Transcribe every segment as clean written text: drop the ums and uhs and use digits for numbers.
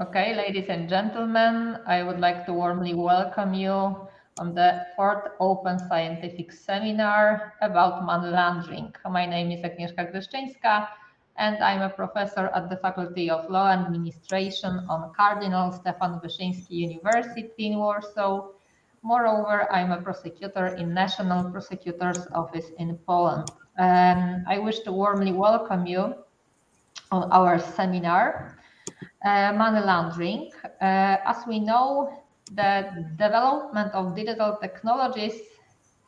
Okay, ladies and gentlemen, I would like to warmly welcome you on the fourth Open Scientific Seminar about money laundering. My name is Agnieszka Gryszczyńska, and I'm a professor at the Faculty of Law and Administration on Cardinal Stefan Wyszyński University in Warsaw. Moreover, I'm a prosecutor in National Prosecutor's Office in Poland. I wish to warmly welcome you on our seminar. Money laundering. As we know, the development of digital technologies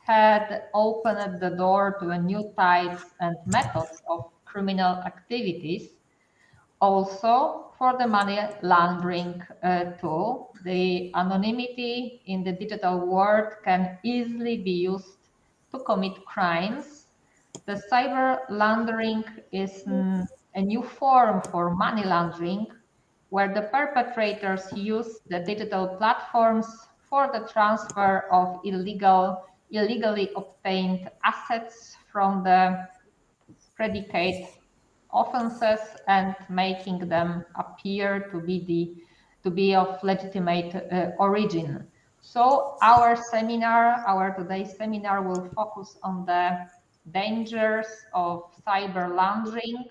had opened the door to new types and methods of criminal activities. Also, for the money laundering tool, the anonymity in the digital world can easily be used to commit crimes. The cyber laundering is a new form for money laundering, where the perpetrators use the digital platforms for the transfer of illegally obtained assets from the predicate offenses and making them appear to be of legitimate origin. So our today's seminar will focus on the dangers of cyber laundering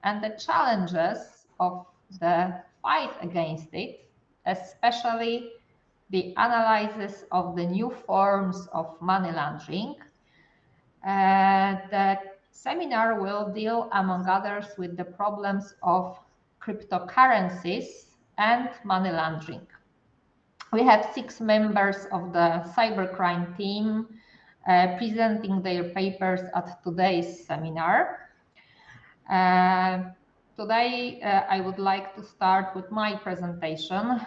and the challenges of the fight against it, especially the analysis of the new forms of money laundering. The seminar will deal, among others, with the problems of cryptocurrencies and money laundering. We have 6 members of the cybercrime team presenting their papers at today's seminar. Today, I would like to start with my presentation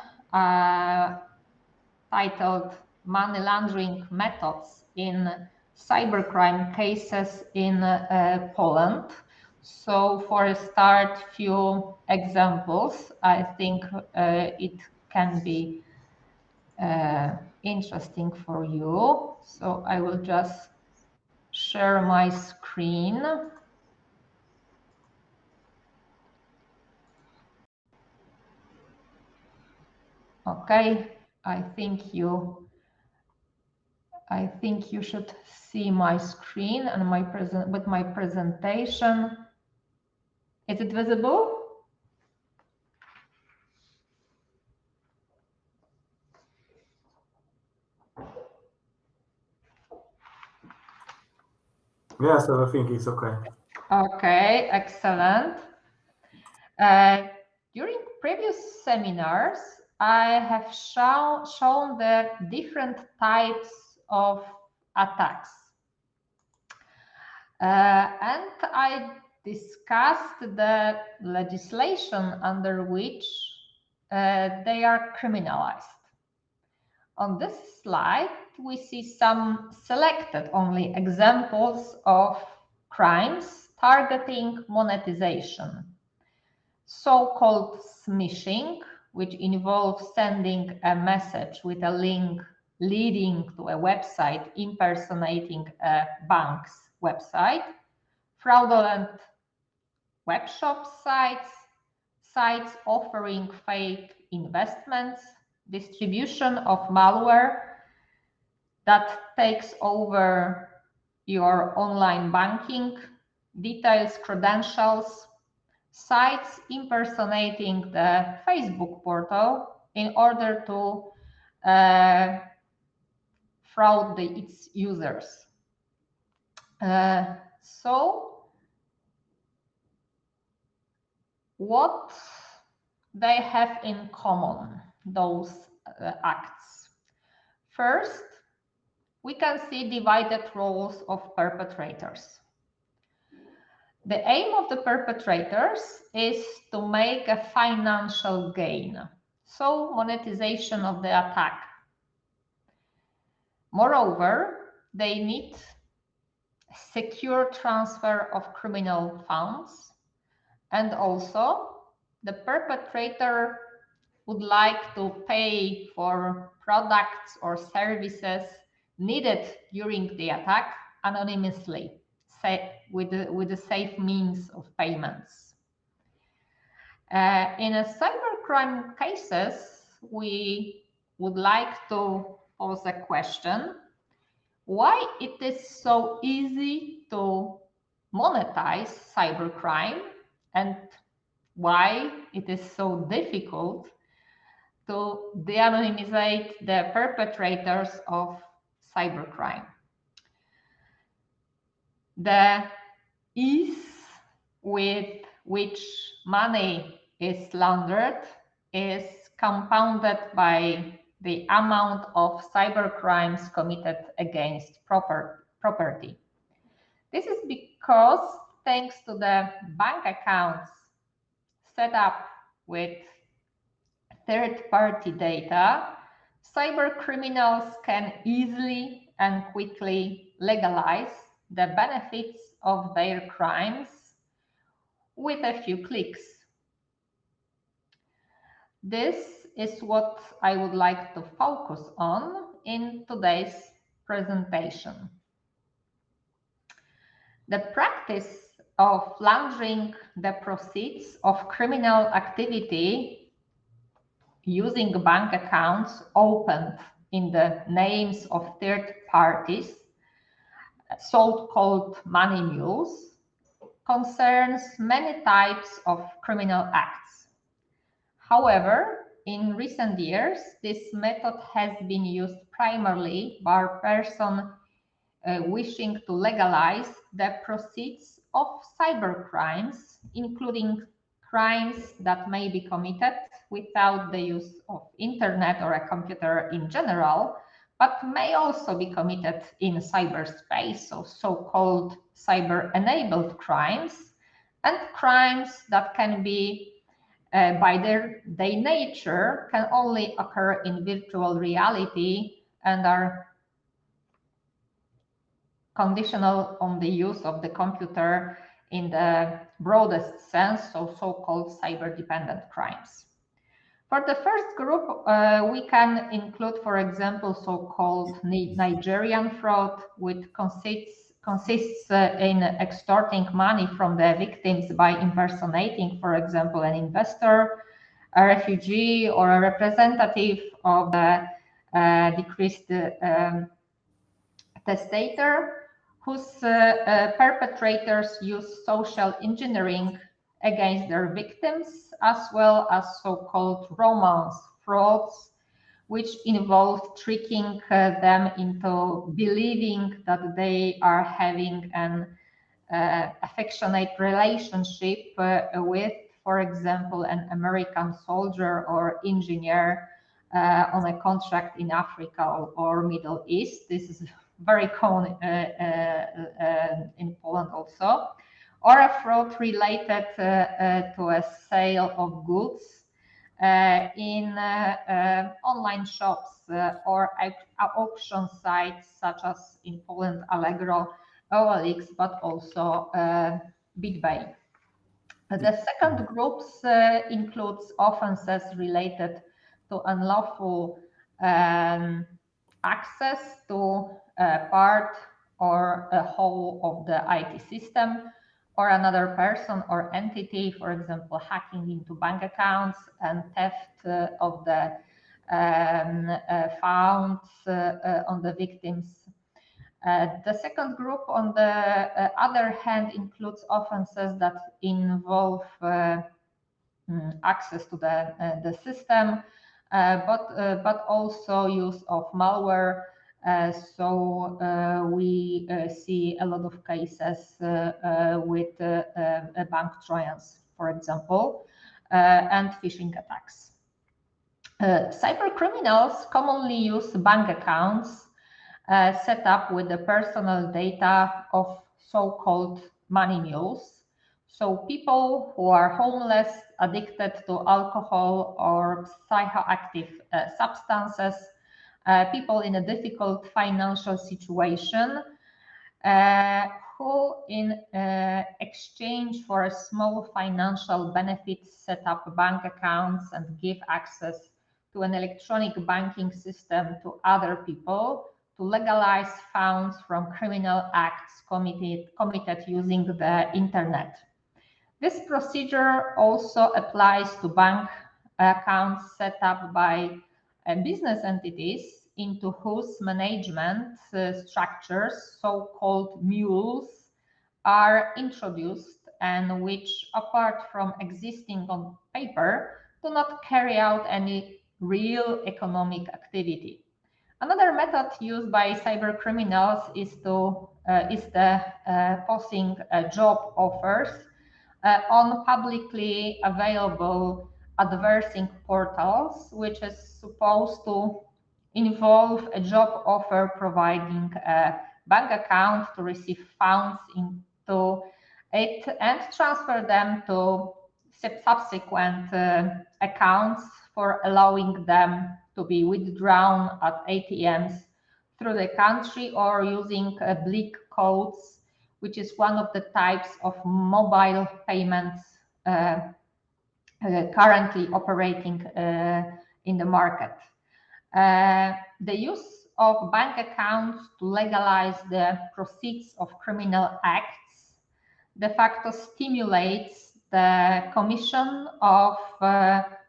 titled Money Laundering Methods in Cybercrime Cases in Poland. So for a start, few examples. I think it can be interesting for you. So I will just share my screen. Okay, I think you should see my screen and my presentation. Is it visible? Yes, I think it's okay. Okay, excellent. During previous seminars, I have shown the different types of attacks. And I discussed the legislation under which they are criminalized. On this slide, we see some selected only examples of crimes targeting monetization. So-called smishing, which involves sending a message with a link leading to a website impersonating a bank's website, fraudulent web shop sites offering fake investments, distribution of malware that takes over your online banking, details, credentials, sites impersonating the Facebook portal in order to fraud its users. So what they have in common, those acts? First, we can see divided roles of perpetrators. The aim of the perpetrators is to make a financial gain, so monetization of the attack. Moreover, they need secure transfer of criminal funds, and also the perpetrator would like to pay for products or services needed during the attack anonymously, with the safe means of payments. In a cybercrime cases, we would like to pose a question: why it is so easy to monetize cybercrime, and why it is so difficult to de-anonymizate the perpetrators of cybercrime. The ease with which money is laundered is compounded by the amount of cybercrimes committed against property. This is because, thanks to the bank accounts set up with third-party data, cybercriminals can easily and quickly legalize the benefits of their crimes with a few clicks. This is what I would like to focus on in today's presentation. The practice of laundering the proceeds of criminal activity using bank accounts opened in the names of third parties, so-called money mules, concerns many types of criminal acts. However, in recent years, this method has been used primarily by persons wishing to legalize the proceeds of cybercrimes, including crimes that may be committed without the use of internet or a computer in general, but may also be committed in cyberspace, so-called cyber-enabled crimes, and crimes that can be by their nature can only occur in virtual reality and are conditional on the use of the computer in the broadest sense, so-called cyber-dependent crimes. For the first group, we can include, for example, so-called Nigerian fraud, which consists in extorting money from the victims by impersonating, for example, an investor, a refugee, or a representative of the decreased testator, whose perpetrators use social engineering against their victims, as well as so-called romance frauds, which involve tricking them into believing that they are having an affectionate relationship with, for example, an American soldier or engineer on a contract in Africa or Middle East. This is very common in Poland also, or a fraud related to a sale of goods in online shops or auction sites such as in Poland Allegro, OLX, but also BitBay. The second group includes offenses related to unlawful access to a part or a whole of the IT system or another person or entity, for example, hacking into bank accounts and theft of the funds on the victims. The second group, on the other hand, includes offenses that involve access to the system, but also use of malware. We see a lot of cases with bank trojans, for example, and phishing attacks. Cyber criminals commonly use bank accounts set up with the personal data of so-called money mules. So people who are homeless, addicted to alcohol or psychoactive substances, people in a difficult financial situation, who in exchange for a small financial benefit set up bank accounts and give access to an electronic banking system to other people to legalize funds from criminal acts committed using the internet. This procedure also applies to bank accounts set up by business entities into whose management structures, so-called mules, are introduced and which, apart from existing on paper, do not carry out any real economic activity. Another method used by cyber criminals is the posting job offers on publicly available advertising portals, which is supposed to involve a job offer providing a bank account to receive funds into it and transfer them to subsequent accounts for allowing them to be withdrawn at ATMs through the country or using bleak codes, which is one of the types of mobile payments currently operating in the market. The use of bank accounts to legalize the proceeds of criminal acts de facto stimulates the commission of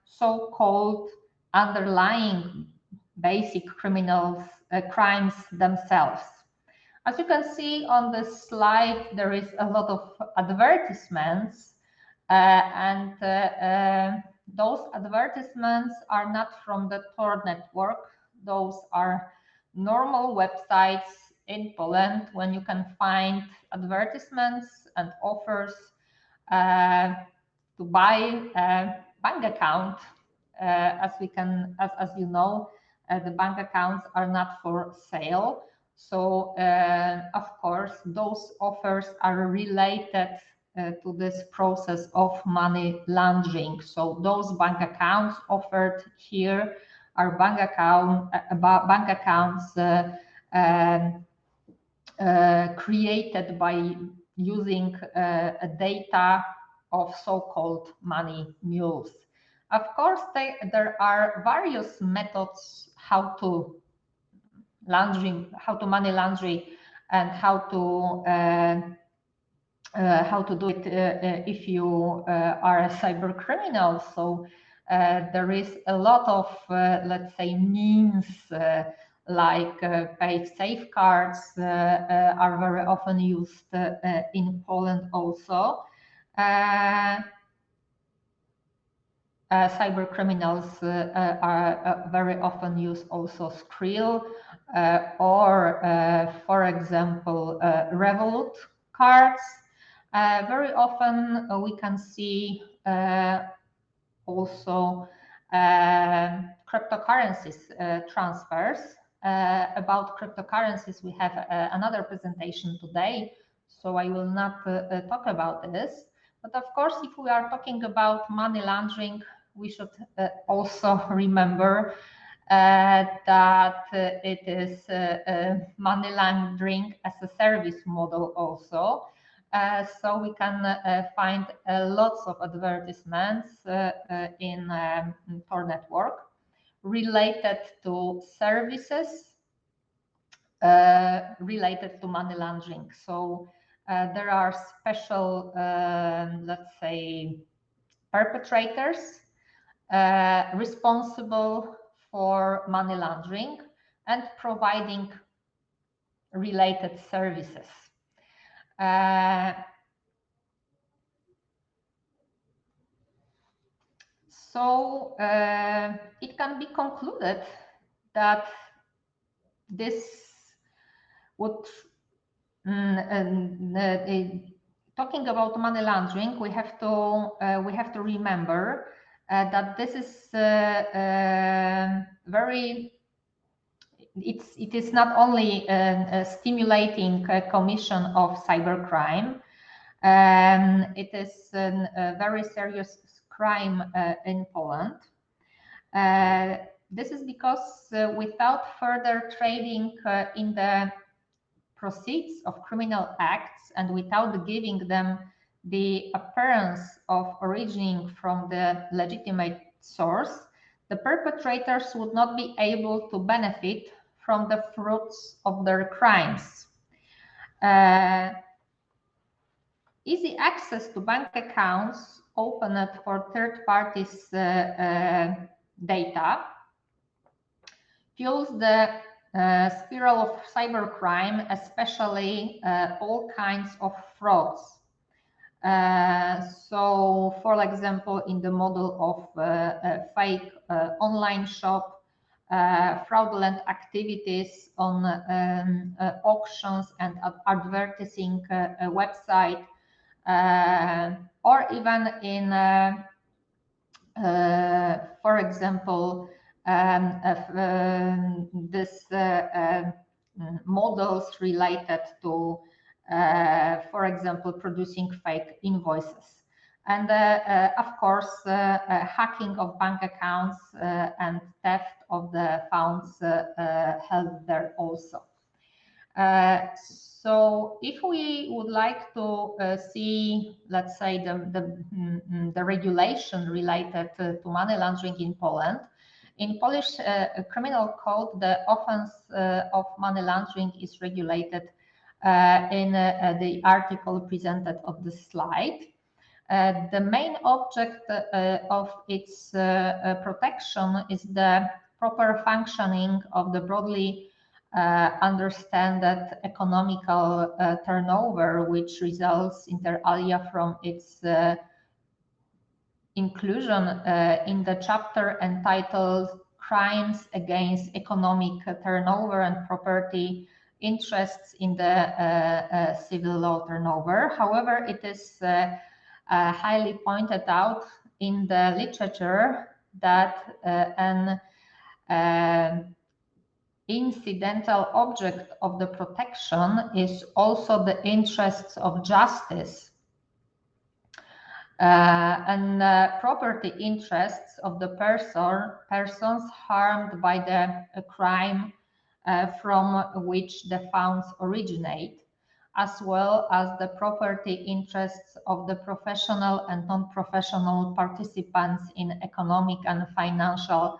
so-called underlying basic crimes themselves. As you can see on this slide, there is a lot of advertisements, and those advertisements are not from the Tor network. Those are normal websites in Poland when you can find advertisements and offers to buy a bank account. As you know, the bank accounts are not for sale. So, of course, those offers are related to this process of money laundering. So those bank accounts offered here are bank accounts created by using data of so-called money mules. Of course, there are various methods how to money laundering and how to do it if you are a cyber criminal. So there is a lot of, let's say, means like paid safeguards are very often used in Poland also. Cyber criminals are very often use also Skrill or, for example, Revolut cards. Very often we can see also cryptocurrencies transfers. About cryptocurrencies, we have another presentation today, so I will not talk about this. But of course, if we are talking about money laundering, we should also remember that it is money laundering as a service model also. So we can find lots of advertisements in Tor network related to services related to money laundering. So there are special, let's say, perpetrators responsible for money laundering and providing related services. So it can be concluded that this would, talking about money laundering, we have to remember that this is it is not only stimulating commission of cybercrime. It is a very serious crime in Poland. This is because without further trading in the proceeds of criminal acts and without giving them the appearance of originating from the legitimate source, the perpetrators would not be able to benefit from the fruits of their crimes. Easy access to bank accounts opened for third parties data fuels the spiral of cybercrime, especially all kinds of frauds. So, for example, in the model of a fake online shop, fraudulent activities on auctions and advertising website, or even in, for example, this models related to, for example, producing fake invoices. And of course, hacking of bank accounts and theft of the funds held there also. So if we would like to see, let's say, the regulation related to money laundering in Poland, in Polish criminal code, the offense of money laundering is regulated in the article presented on the slide. The main object of its protection is the proper functioning of the broadly understand that economical turnover, which results inter alia from its inclusion in the chapter entitled Crimes Against Economic Turnover and Property Interests in the Civil Law Turnover. However, it is highly pointed out in the literature that an incidental object of the protection is also the interests of justice and property interests of the persons harmed by the crime from which the funds originate, as well as the property interests of the professional and non-professional participants in economic and financial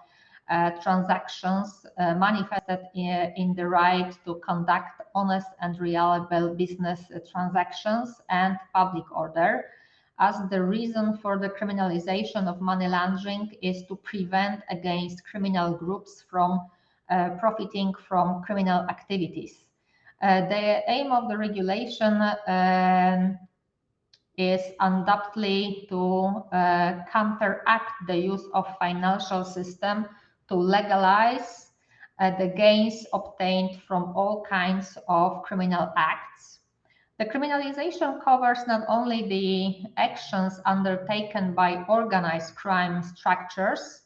transactions manifested in the right to conduct honest and reliable business transactions and public order, as the reason for the criminalization of money laundering is to prevent against criminal groups from profiting from criminal activities. The aim of the regulation is undoubtedly to counteract the use of financial system to legalize the gains obtained from all kinds of criminal acts. The criminalization covers not only the actions undertaken by organized crime structures,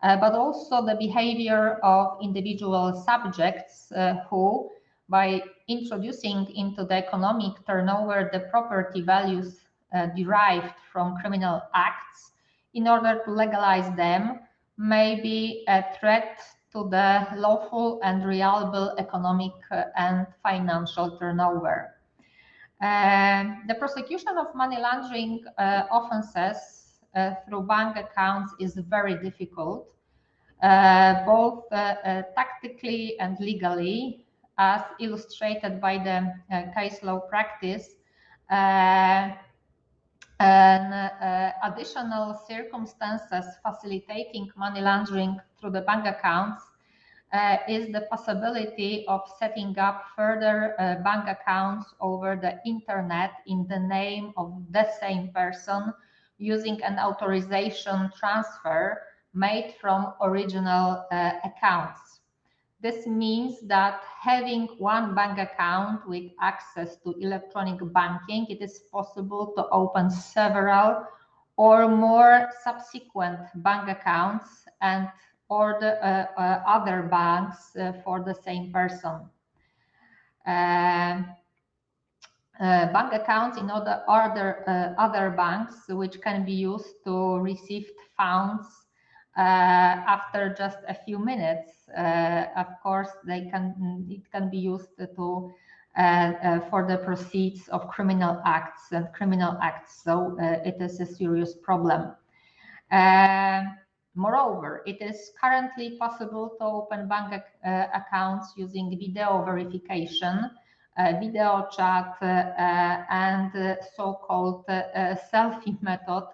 but also the behavior of individual subjects who, by introducing into the economic turnover the property values derived from criminal acts, in order to legalize them, may be a threat to the lawful and reliable economic and financial turnover. The prosecution of money laundering offenses through bank accounts is very difficult, both tactically and legally, as illustrated by the case law practice. Additional circumstances facilitating money laundering through the bank accounts is the possibility of setting up further bank accounts over the internet in the name of the same person using an authorization transfer made from original accounts. This means that having one bank account with access to electronic banking, it is possible to open several or more subsequent bank accounts and or the other banks for the same person. Bank accounts in other banks which can be used to receive funds after just a few minutes. Of course, it can be used to for the proceeds of criminal acts and criminal acts. So it is a serious problem. Moreover, it is currently possible to open bank accounts using video verification video chat, and so-called selfie method,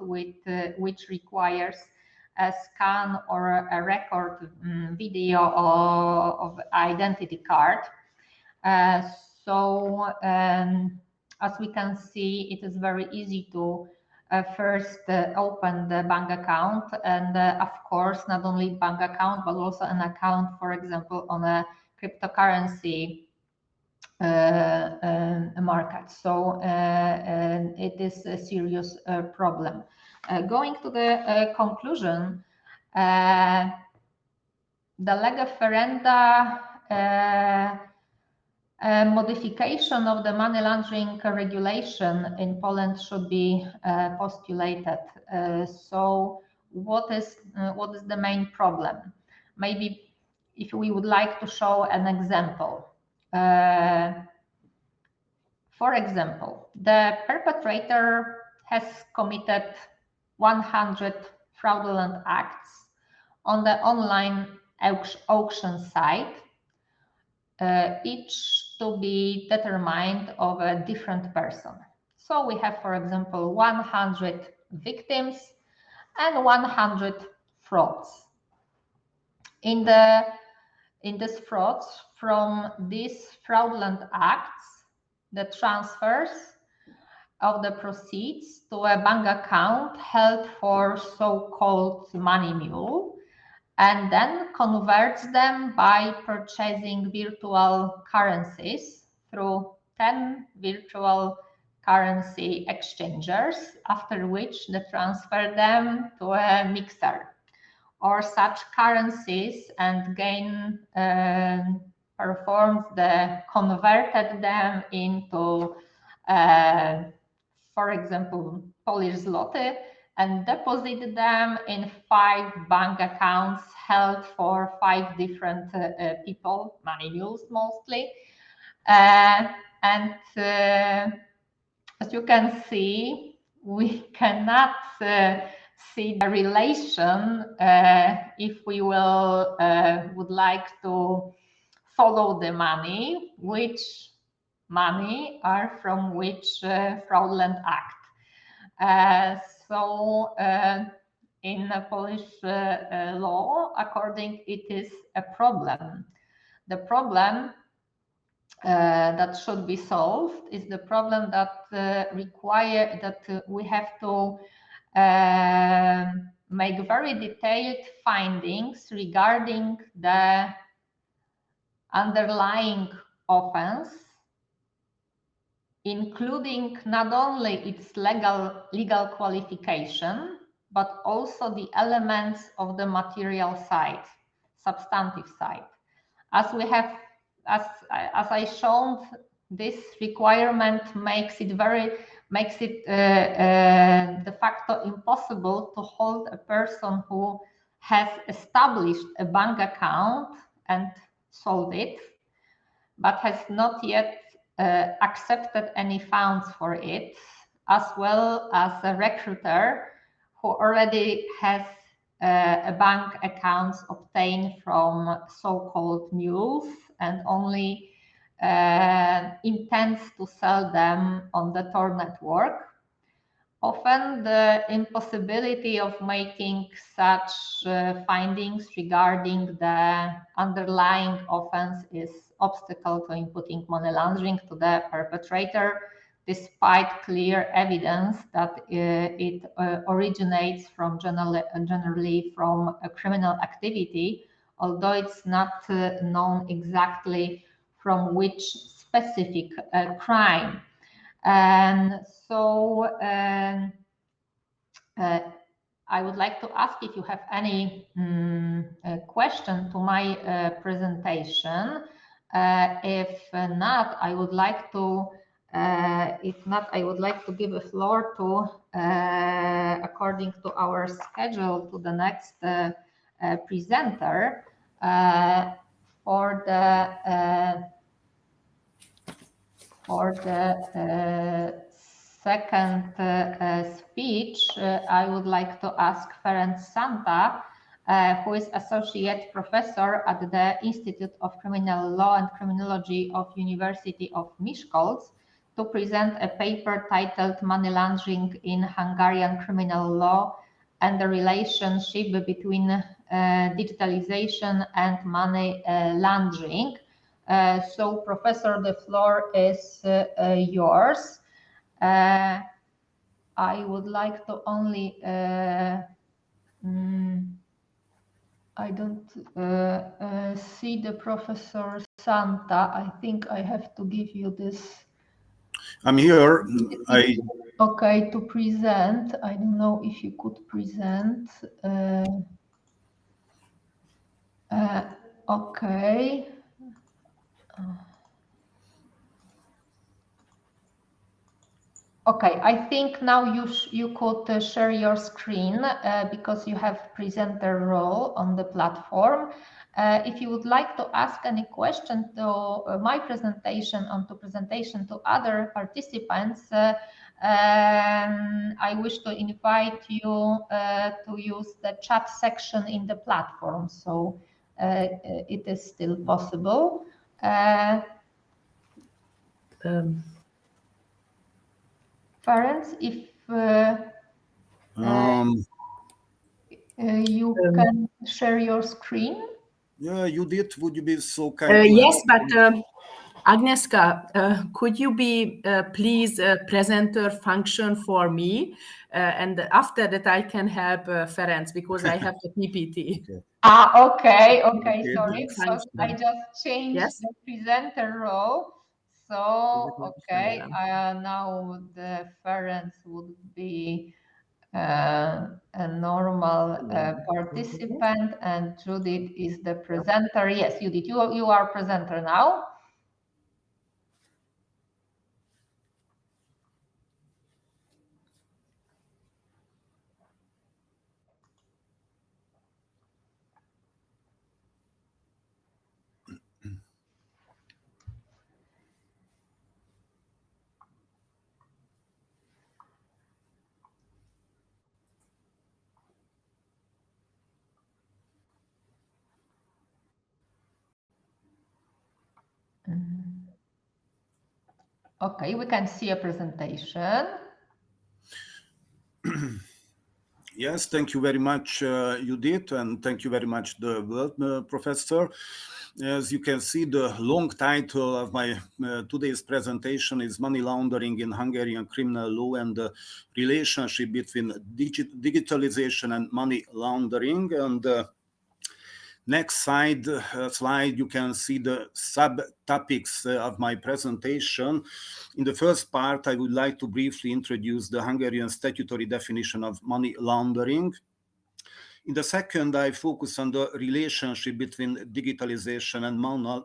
which requires a scan or a record video of identity card. So as we can see, it is very easy to first open the bank account, and of course, not only bank account, but also an account, for example, on a cryptocurrency market. So it is a serious problem. Going to the conclusion, the lege ferenda modification of the money laundering regulation in Poland should be postulated. So what is the main problem? Maybe if we would like to show an example. For example, the perpetrator has committed 100 fraudulent acts on the online auction site, each to be determined of a different person. So we have, for example, 100 victims and 100 frauds. In these frauds, from these fraudulent acts, the transfers of the proceeds to a bank account held for so-called money mule, and then converts them by purchasing virtual currencies through 10 virtual currency exchangers, after which they transfer them to a mixer or such currencies, and gain performed converted them into, for example, Polish zloty, and deposited them in 5 bank accounts held for 5 different people, money mules mostly. And as you can see, we cannot see the relation if we would like to follow the money, which money are from which fraudulent act. So in Polish law, according, it is a problem. The problem that should be solved is the problem that we have to make very detailed findings regarding the underlying offense, including not only its legal qualification, but also the elements of the material side, substantive side. As I shown, this requirement makes it de facto impossible to hold a person who has established a bank account and sold it, but has not yet accepted any funds for it, as well as a recruiter who already has a bank accounts obtained from so-called mules and only intends to sell them on the Tor network. Often the impossibility of making such findings regarding the underlying offense is obstacle to inputting money laundering to the perpetrator, despite clear evidence that it originates from generally from a criminal activity, although it's not known exactly from which specific crime. And so I would like to ask if you have any question to my presentation. If not, I would like to. If not, I would like to give the floor to, according to our schedule, to the next presenter for the second speech. I would like to ask Ferenc Santa who is Associate Professor at the Institute of Criminal Law and Criminology of University of Miskolc, to present a paper titled Money Laundering in Hungarian Criminal Law and the Relationship Between Digitalization and Money Laundering. So, Professor, the floor is yours. I would like to only I don't see the Professor Santa. I think I have to give you this. I'm here. Okay, to present. I don't know if you could present. Okay. Okay, I think now you could share your screen because you have presenter role on the platform. If you would like to ask any question to my presentation or to presentation to other participants, I wish to invite you to use the chat section in the platform. So it is still possible. Parents, if you can share your screen. Yeah, Judith, would you be so kind? Yes, but Agnieszka, could you be please presenter function for me? And after that, I can help Ferenc because I have the PPT. Okay. Sorry, because I just changed the presenter role. So, okay, now the Ferenc would be a normal participant, and Judith is the presenter. Yes, Judith, you are presenter now. Okay, we can see a presentation. Yes, thank you very much, Judith, and thank you very much, the world professor. As you can see, the long title of my today's presentation is Money Laundering in Hungarian Criminal Law and the Relationship Between Digitalization and Money Laundering. And next slide, you can see the subtopics of my presentation. In the first part, I would like to briefly introduce the Hungarian statutory definition of money laundering. In the second, I focus on the relationship between digitalization and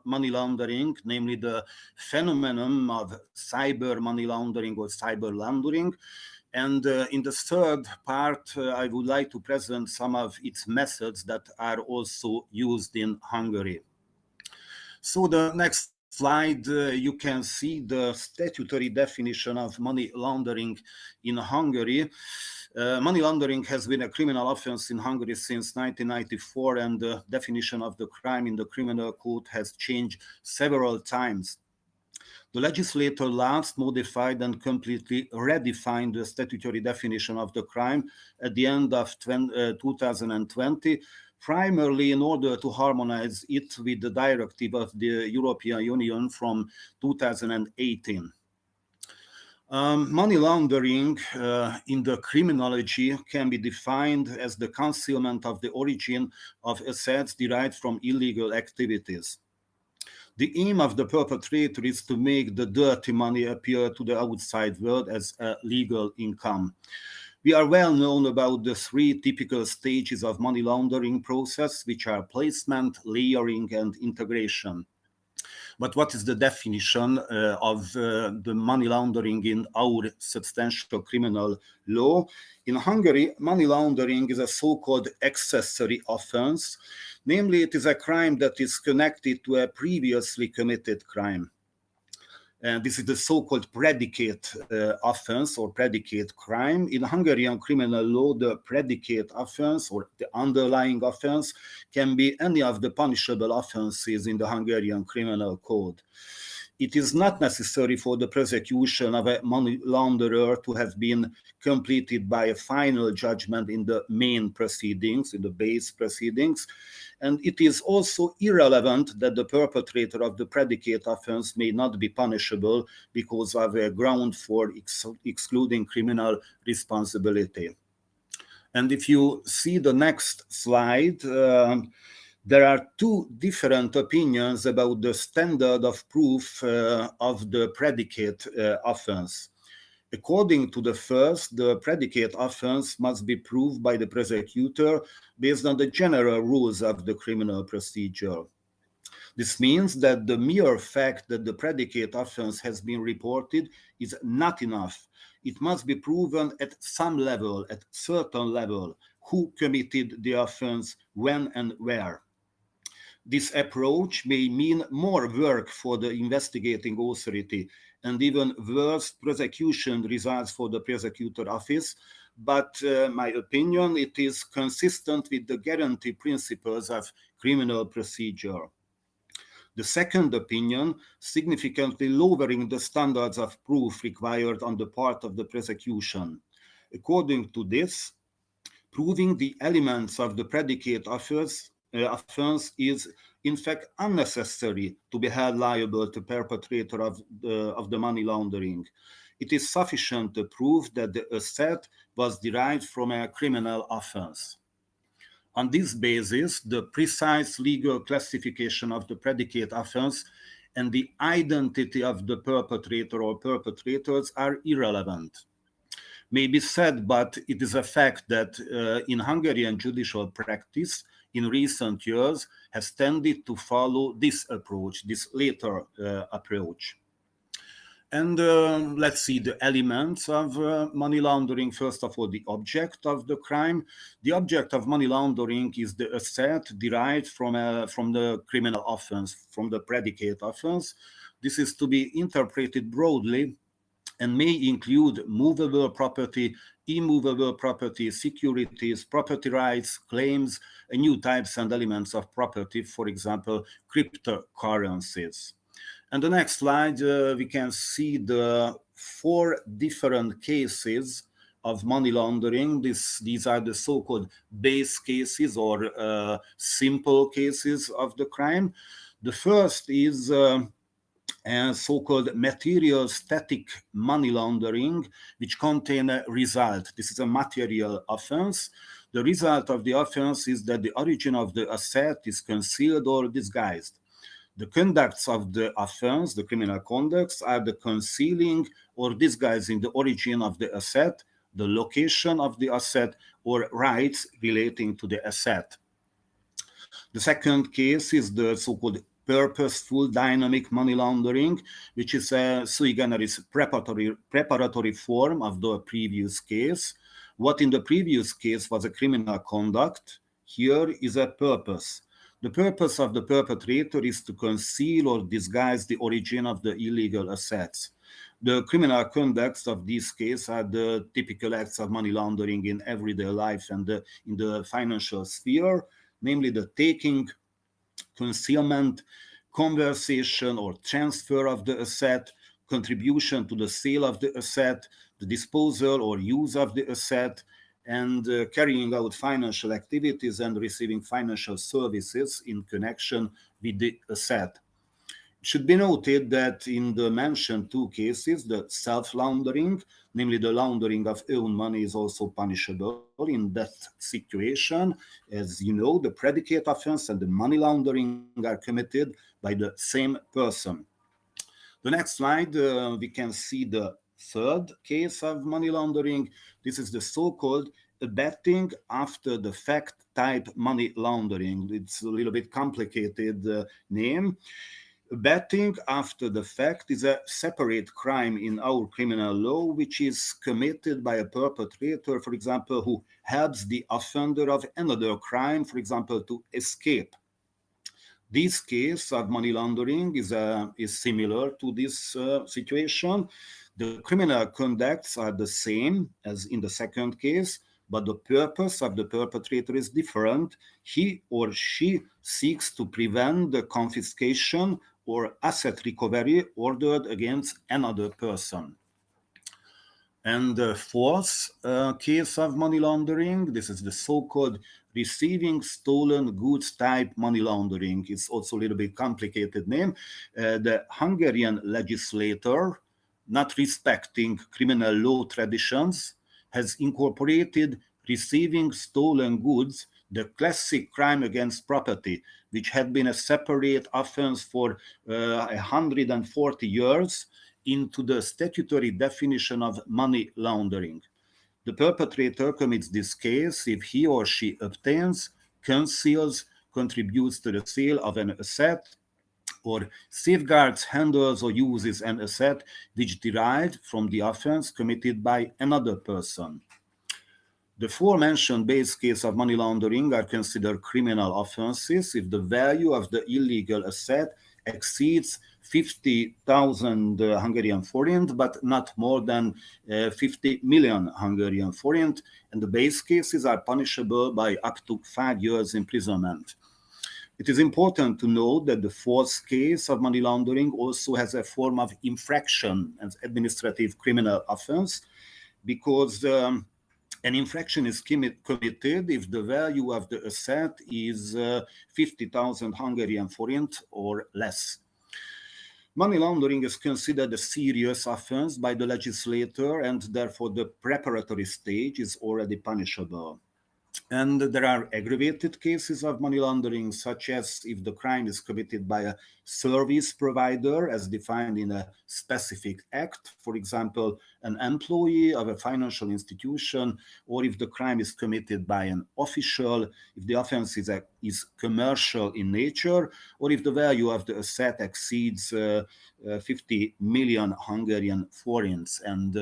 money laundering, namely the phenomenon of cyber money laundering or cyber laundering. And in the third part, I would like to present some of its methods that are also used in Hungary. So the next slide, you can see the statutory definition of money laundering in Hungary. Money laundering has been a criminal offense in Hungary since 1994, and the definition of the crime in the criminal code has changed several times. The legislator last modified and completely redefined the statutory definition of the crime at the end of 2020, primarily in order to harmonize it with the directive of the European Union from 2018. Money laundering in the criminology can be defined as the concealment of the origin of assets derived from illegal activities. The aim of the perpetrator is to make the dirty money appear to the outside world as a legal income. We are well known about the three typical stages of money laundering process, which are placement, layering, and integration. But what is the definition of the money laundering in our substantial criminal law? In Hungary, money laundering is a so-called accessory offense. Namely, it is a crime that is connected to a previously committed crime. And this is the so-called predicate offense or predicate crime. In Hungarian criminal law, the predicate offense or the underlying offense can be any of the punishable offenses in the Hungarian criminal code. It is not necessary for the prosecution of a money launderer to have been completed by a final judgment in the main proceedings, in the base proceedings. And it is also irrelevant that the perpetrator of the predicate offense may not be punishable because of a ground for excluding criminal responsibility. And if you see the next slide, there are two different opinions about the standard of proof of the predicate offense. According to the first, the predicate offense must be proved by the prosecutor based on the general rules of the criminal procedure. This means that the mere fact that the predicate offense has been reported is not enough. It must be proven at some level, at certain level, who committed the offense, when and where. This approach may mean more work for the investigating authority and even worse prosecution results for the prosecutor office, but my opinion, it is consistent with the guarantee principles of criminal procedure. The second opinion, significantly lowering the standards of proof required on the part of the prosecution. According to this, proving the elements of the predicate offense is in fact unnecessary to be held liable to perpetrator of the money laundering. It is sufficient to prove that the asset was derived from a criminal offense. On this basis, the precise legal classification of the predicate offense and the identity of the perpetrator or perpetrators are irrelevant. May be said, but it is a fact that in Hungarian judicial practice in recent years has tended to follow this approach, this later approach. And let's see the elements of money laundering. First of all, the object of the crime. The object of money laundering is the asset derived from the criminal offense, from the predicate offense. This is to be interpreted broadly and may include movable property, immovable property, securities, property rights, claims, and new types and elements of property, for example, cryptocurrencies. And the next slide, we can see the 4 different cases of money laundering. These are the so-called base cases or simple cases of the crime. The first is so-called material static money laundering, which contain a result. This is a material offense. The result of the offense is that the origin of the asset is concealed or disguised. The conducts of the offense, the criminal conducts, are the concealing or disguising the origin of the asset, the location of the asset, or rights relating to the asset. The second case is the so-called purposeful dynamic money laundering, which is a sui generis preparatory form of the previous case. What in the previous case was a criminal conduct, here is a purpose. The purpose of the perpetrator is to conceal or disguise the origin of the illegal assets. The criminal conducts of this case are the typical acts of money laundering in everyday life and in the financial sphere, namely the taking, concealment, conversation or transfer of the asset, contribution to the sale of the asset, the disposal or use of the asset, and carrying out financial activities and receiving financial services in connection with the asset. It should be noted that in the mentioned 2 cases, the self-laundering, namely the laundering of own money, is also punishable. In that situation, as you know, the predicate offense and the money laundering are committed by the same person. The next slide, we can see the third case of money laundering. This is the so-called abetting after the fact type money laundering. It's a little bit complicated name. Abetting after the fact is a separate crime in our criminal law, which is committed by a perpetrator, for example, who helps the offender of another crime, for example, to escape. This case of money laundering is similar to this situation. The criminal conducts are the same as in the second case, but the purpose of the perpetrator is different. He or she seeks to prevent the confiscation or asset recovery ordered against another person. And the fourth case of money laundering, this is the so-called receiving stolen goods type money laundering. It's also a little bit complicated name. The Hungarian legislator, not respecting criminal law traditions, has incorporated receiving stolen goods, the classic crime against property, which had been a separate offense for 140 years, into the statutory definition of money laundering. The perpetrator commits this case if he or she obtains, conceals, contributes to the sale of an asset, or safeguards, handles, or uses an asset which derived from the offense committed by another person. The aforementioned base case of money laundering are considered criminal offenses if the value of the illegal asset exceeds 50,000 Hungarian forint, but not more than 50 million Hungarian forint, and the base cases are punishable by up to 5 years imprisonment. It is important to note that the fourth case of money laundering also has a form of infraction as administrative criminal offense, because an infraction is committed if the value of the asset is 50,000 Hungarian forint or less. Money laundering is considered a serious offense by the legislator, and therefore the preparatory stage is already punishable. And there are aggravated cases of money laundering, such as if the crime is committed by a service provider as defined in a specific act, for example, an employee of a financial institution, or if the crime is committed by an official, if the offense is commercial in nature, or if the value of the asset exceeds 50 million Hungarian forints. And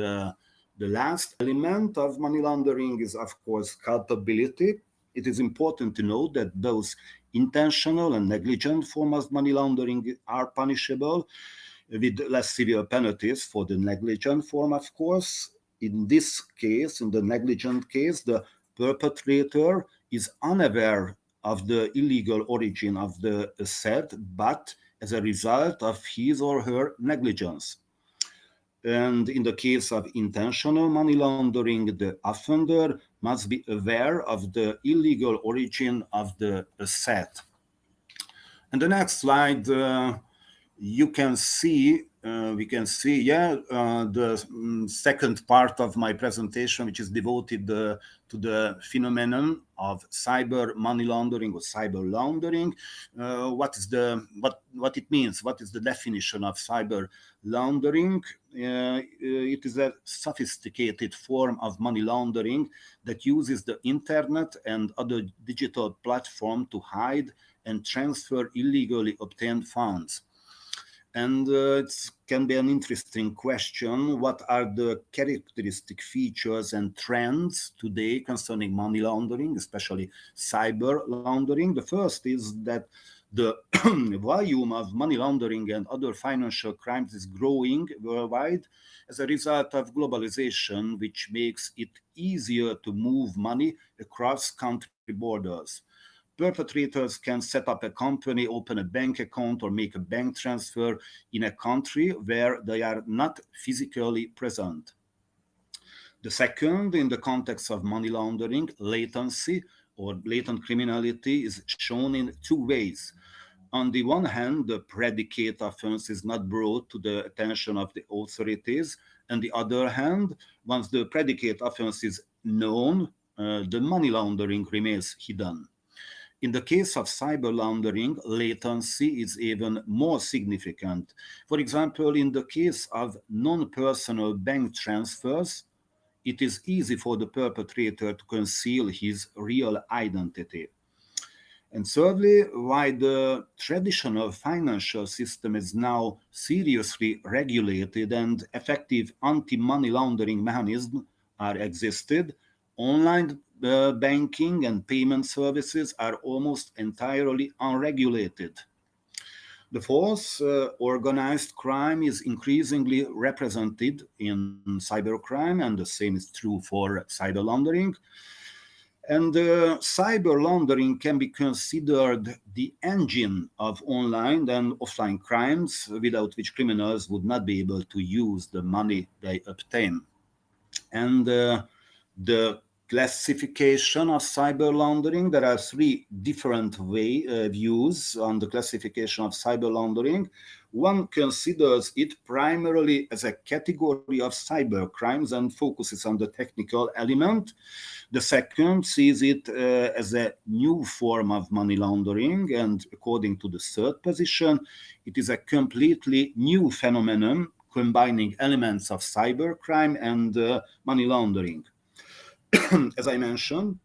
the last element of money laundering is, of course, culpability. It is important to note that those intentional and negligent forms of money laundering are punishable with less severe penalties for the negligent form, of course. In this case, in the negligent case, the perpetrator is unaware of the illegal origin of the asset, but as a result of his or her negligence. And in the case of intentional money laundering, the offender must be aware of the illegal origin of the asset. And the next slide, you can see, the second part of my presentation, which is devoted to the phenomenon of cyber money laundering or cyber laundering. What it means? What is the definition of cyber laundering? It is a sophisticated form of money laundering that uses the internet and other digital platform to hide and transfer illegally obtained funds. And it can be an interesting question. What are the characteristic features and trends today concerning money laundering, especially cyber laundering? The first is that the volume of money laundering and other financial crimes is growing worldwide as a result of globalization, which makes it easier to move money across country borders. Perpetrators can set up a company, open a bank account, or make a bank transfer in a country where they are not physically present. The second, in the context of money laundering, latency or latent criminality is shown in two ways. On the one hand, the predicate offense is not brought to the attention of the authorities. On the other hand, once the predicate offense is known, the money laundering remains hidden. In the case of cyber laundering, latency is even more significant. For example, in the case of non-personal bank transfers, it is easy for the perpetrator to conceal his real identity. And thirdly, while the traditional financial system is now seriously regulated and effective anti-money laundering mechanisms are existed, online banking and payment services are almost entirely unregulated. The fourth, organized crime is increasingly represented in cybercrime, and the same is true for cyber laundering. And cyber laundering can be considered the engine of online and offline crimes, without which criminals would not be able to use the money they obtain. And the classification of cyber laundering, there are three different views on the classification of cyber laundering. One considers it primarily as a category of cyber crimes and focuses on the technical element. The second sees it as a new form of money laundering, and according to the third position, it is a completely new phenomenon combining elements of cybercrime and money laundering. As I mentioned,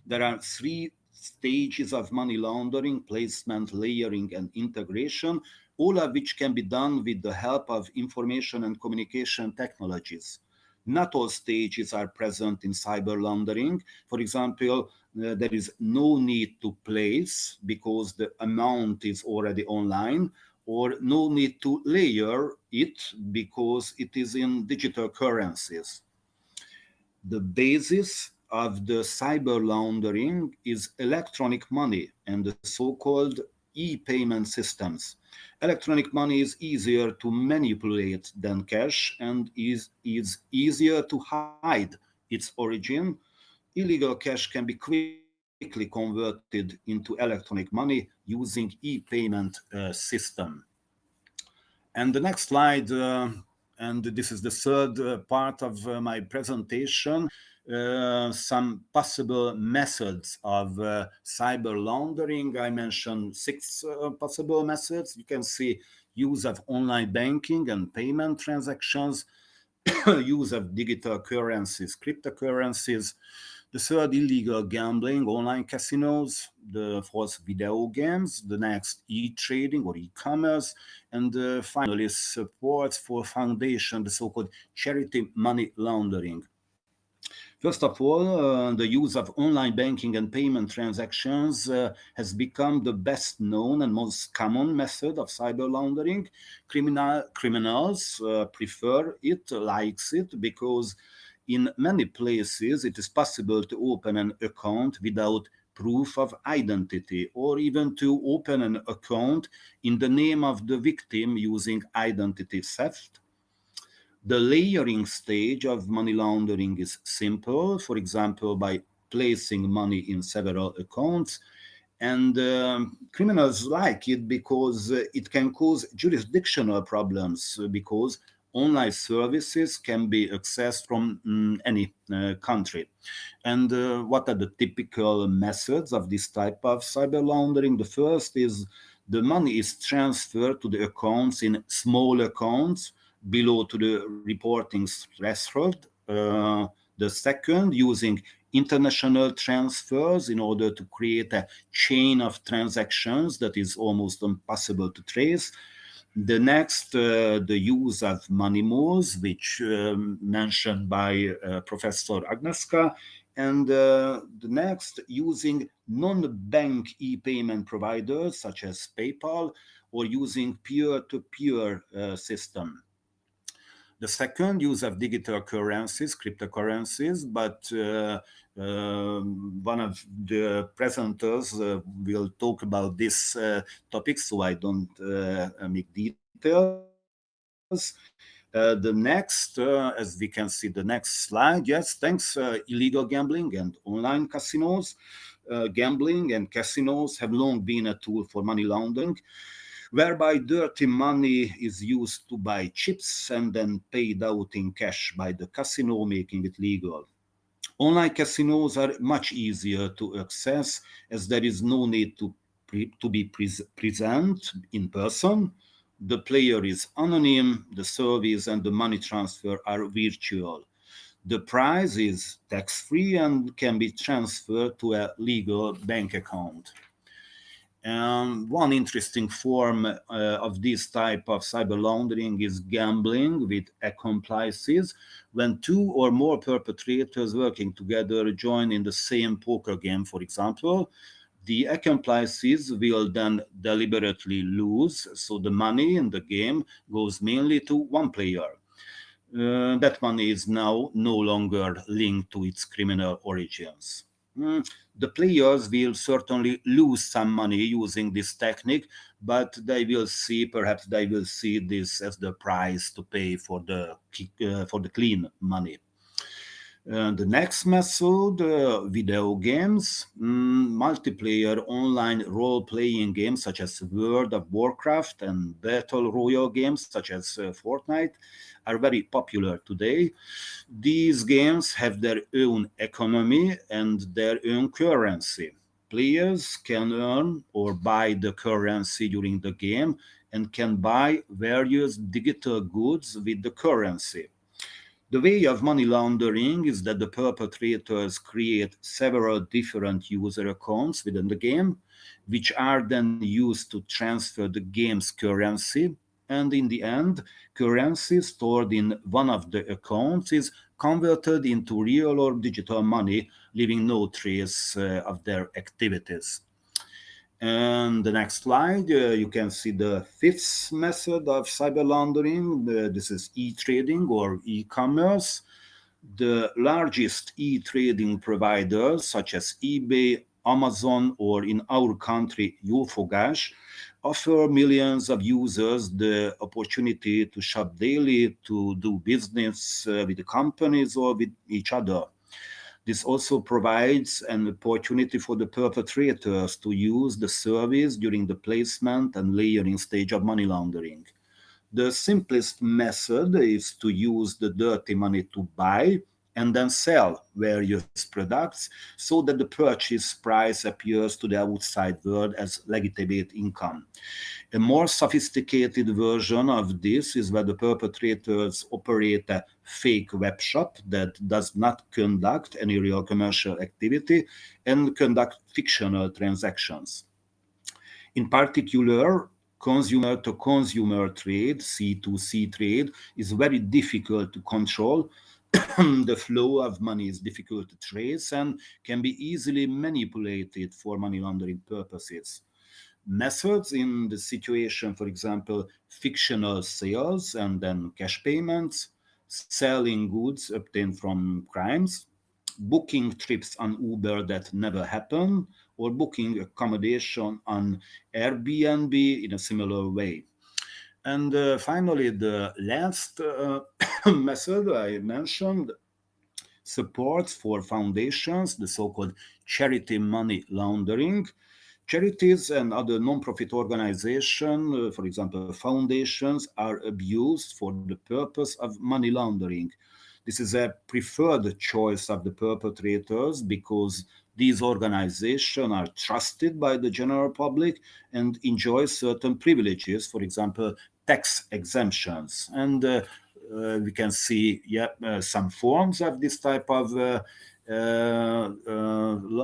there are three stages of money laundering: placement, layering, and integration, all of which can be done with the help of information and communication technologies. Not all stages are present in cyber laundering. For example, there is no need to place because the amount is already online, or no need to layer it because it is in digital currencies. The basis of the cyber laundering is electronic money and the so-called e-payment systems. Electronic money is easier to manipulate than cash and is easier to hide its origin. Illegal cash can be quickly converted into electronic money using e-payment system. And the next slide, and this is the third part of my presentation, some possible methods of cyber laundering. I mentioned six possible methods. You can see use of online banking and payment transactions, use of digital currencies, cryptocurrencies. The third, illegal gambling, online casinos. The fourth, video games. The next, e-trading or e-commerce. And finally, support for foundation, the so-called charity money laundering. First of all, the use of online banking and payment transactions has become the best known and most common method of cyber laundering. Criminals prefer it, likes it, because in many places it is possible to open an account without proof of identity, or even to open an account in the name of the victim using identity theft. The layering stage of money laundering is simple, for example, by placing money in several accounts. And criminals like it because it can cause jurisdictional problems, because online services can be accessed from any country. And what are the typical methods of this type of cyber laundering? The first is the money is transferred to the accounts in small accounts below to the reporting threshold. The second, using international transfers in order to create a chain of transactions that is almost impossible to trace. The next, the use of money moves, which mentioned by Professor Agneska. And the next, using non-bank e-payment providers such as PayPal, or using peer-to-peer system. The second, use of digital currencies, cryptocurrencies, but one of the presenters will talk about this topic, so I don't make details. The next, as we can see the next slide, yes, thanks, illegal gambling and online casinos. Gambling and casinos have long been a tool for money laundering, whereby dirty money is used to buy chips and then paid out in cash by the casino, making it legal. Online casinos are much easier to access, as there is no need to be present in person. The player is anonymous, the service and the money transfer are virtual. The prize is tax-free and can be transferred to a legal bank account. One interesting form of this type of cyber laundering is gambling with accomplices, when two or more perpetrators working together join in the same poker game, for example. The accomplices will then deliberately lose, so the money in the game goes mainly to one player. That money is now no longer linked to its criminal origins. The players will certainly lose some money using this technique, but perhaps they will see this as the price to pay for the clean money. The next method, video games, multiplayer online role-playing games such as World of Warcraft and battle royale games such as Fortnite are very popular today. These games have their own economy and their own currency. Players can earn or buy the currency during the game and can buy various digital goods with the currency. The way of money laundering is that the perpetrators create several different user accounts within the game, which are then used to transfer the game's currency. And in the end, currency stored in one of the accounts is converted into real or digital money, leaving no trace of their activities. And the next slide, you can see the fifth method of cyber laundering. This is e-trading or e-commerce. The largest e-trading providers, such as eBay, Amazon, or in our country, Jófogás, offer millions of users the opportunity to shop daily, to do business with the companies or with each other. This also provides an opportunity for the perpetrators to use the service during the placement and layering stage of money laundering. The simplest method is to use the dirty money to buy and then sell various products so that the purchase price appears to the outside world as legitimate income. A more sophisticated version of this is where the perpetrators operate a fake web shop that does not conduct any real commercial activity and conduct fictional transactions. In particular, consumer-to-consumer trade, C2C trade, is very difficult to control. The flow of money is difficult to trace and can be easily manipulated for money laundering purposes. Methods in the situation, for example, fictional sales and then cash payments, selling goods obtained from crimes, booking trips on Uber that never happen, or booking accommodation on Airbnb in a similar way. And finally, the last method I mentioned, supports for foundations, the so-called charity money laundering. Charities and other non-profit organizations, for example, foundations, are abused for the purpose of money laundering. This is a preferred choice of the perpetrators because these organizations are trusted by the general public and enjoy certain privileges, for example, tax exemptions. And we can see some forms of this type of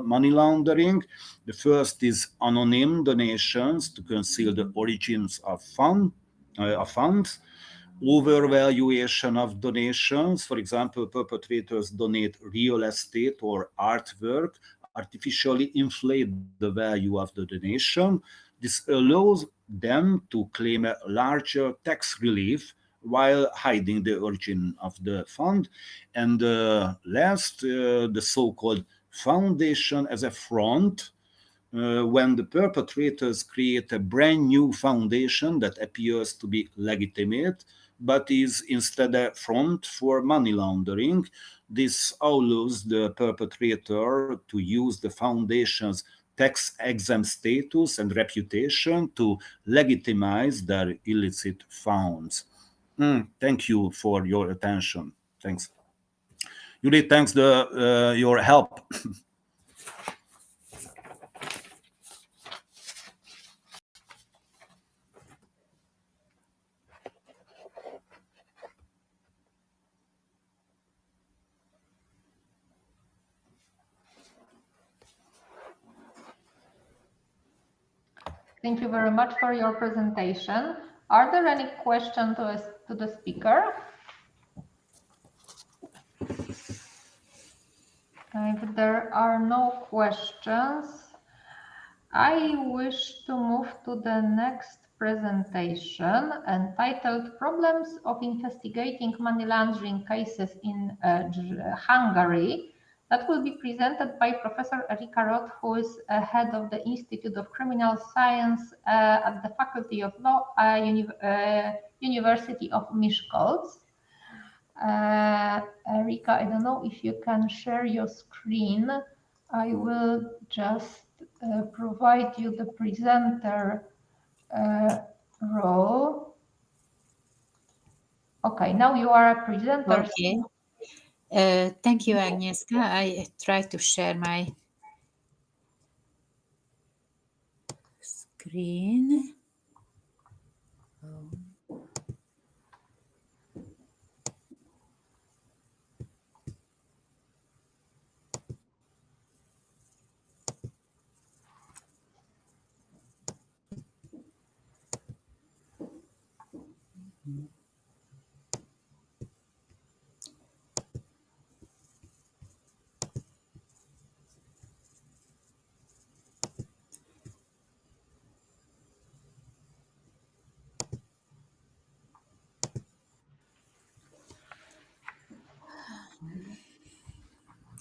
money laundering. The first is anonymous donations to conceal the origins of funds, overvaluation of donations. For example, perpetrators donate real estate or artwork, artificially inflate the value of the donation. This allows them to claim a larger tax relief while hiding the origin of the fund. And last, the so-called foundation as a front. When the perpetrators create a brand new foundation that appears to be legitimate, but is instead a front for money laundering, this allows the perpetrator to use the foundation's tax-exempt status and reputation to legitimize their illicit funds. Thank you for your attention. Thanks. Judith, thanks your help. Thank you very much for your presentation. Are there any questions to the speaker? If there are no questions, I wish to move to the next presentation entitled Problems of Investigating Money Laundering Cases in Hungary. That will be presented by Professor Erika Roth, who is head of the Institute of Criminal Science at the Faculty of Law, University of Miskolc. Erika, I don't know if you can share your screen. I will just provide you the presenter role. Okay, now you are a presenter. Okay. Thank you, Agnieszka. I try to share my screen.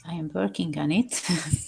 I am working on it. Okay.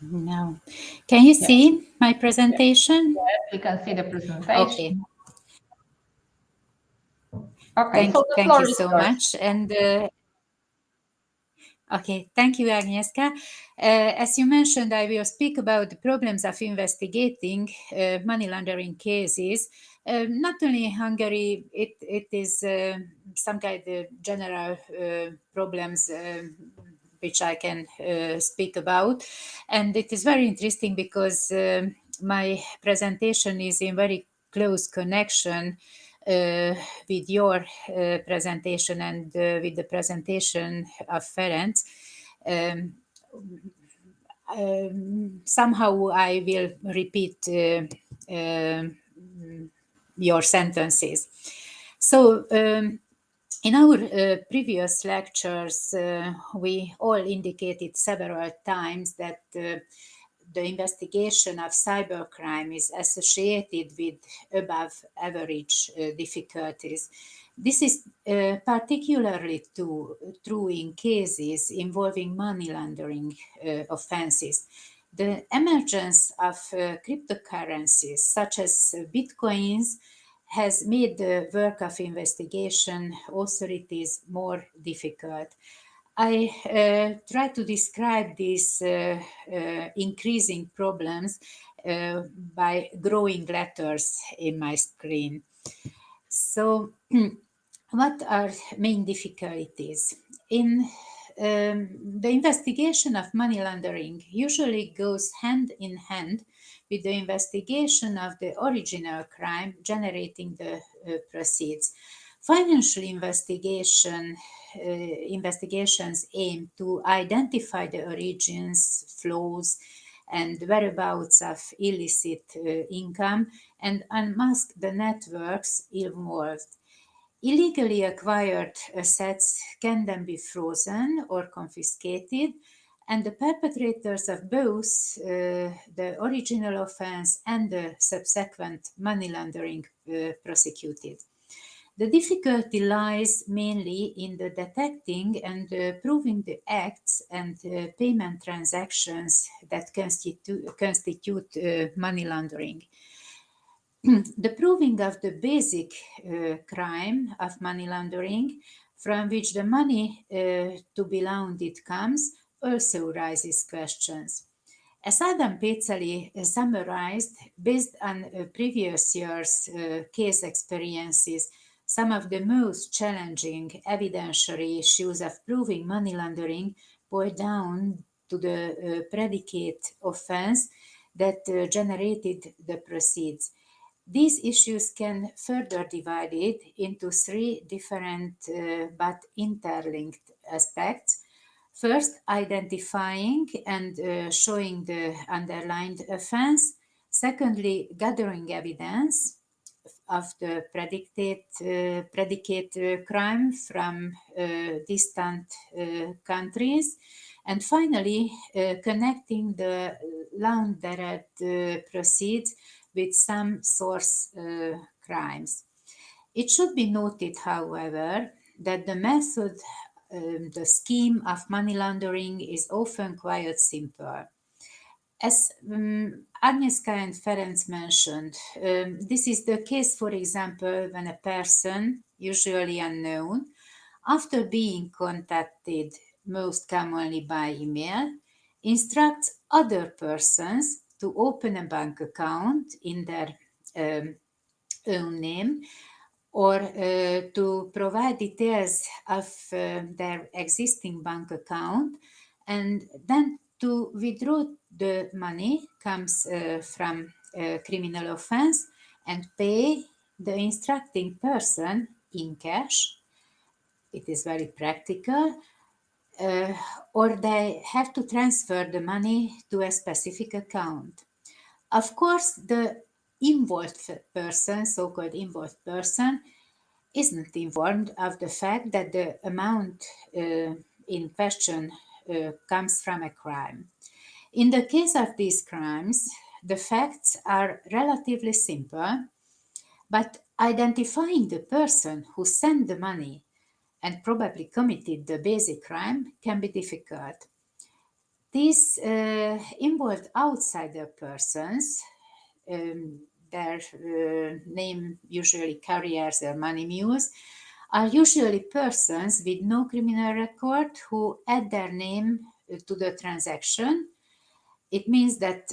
Now, can you see my presentation? Yes, we can see the presentation. Okay. Okay, Thank you so much. And okay, thank you, Agnieszka. As you mentioned, I will speak about the problems of investigating money laundering cases. Not only in Hungary, it is some kind of general problems which I can speak about. And it is very interesting because my presentation is in very close connection with your presentation and with the presentation of Ferenc. Somehow I will repeat your sentences. So in our previous lectures, we all indicated several times that the investigation of cybercrime is associated with above average difficulties. This is particularly true in cases involving money laundering offenses. The emergence of cryptocurrencies such as bitcoins has made the work of investigation authorities more difficult. I try to describe these increasing problems by growing letters in my screen. So, what are main difficulties? In the investigation of money laundering usually goes hand in hand with the investigation of the original crime generating the proceeds. Financial investigations aim to identify the origins, flows, and whereabouts of illicit income and unmask the networks involved. Illegally acquired assets can then be frozen or confiscated, and the perpetrators of both the original offense and the subsequent money laundering prosecuted. The difficulty lies mainly in the detecting and proving the acts and payment transactions that constitute money laundering. the proving of the basic crime of money laundering, from which the money to be laundered comes, also raises questions. As Adam Péceli summarized, based on previous year's case experiences, some of the most challenging evidentiary issues of proving money laundering boil down to the predicate offense that generated the proceeds. These issues can further divided into three different but interlinked aspects. First, identifying and showing the underlined offense. Secondly, gathering evidence of the predicate crime from distant countries. And finally, connecting the laundered proceeds with some source crimes. It should be noted, however, that the method, the scheme of money laundering is often quite simple. As Agnieszka and Ferenc mentioned, this is the case, for example, when a person, usually unknown, after being contacted most commonly by email, instructs other persons to open a bank account in their own name, or to provide details of their existing bank account, and then to withdraw the money comes from a criminal offense and pay the instructing person in cash. It is very practical. Or they have to transfer the money to a specific account. Of course, the involved person, so-called involved person, isn't informed of the fact that the amount in question comes from a crime. In the case of these crimes, the facts are relatively simple, but identifying the person who sent the money and probably committed the basic crime can be difficult. These involved outsider persons, their name usually carriers their money mules, are usually persons with no criminal record who add their name to the transaction. It means that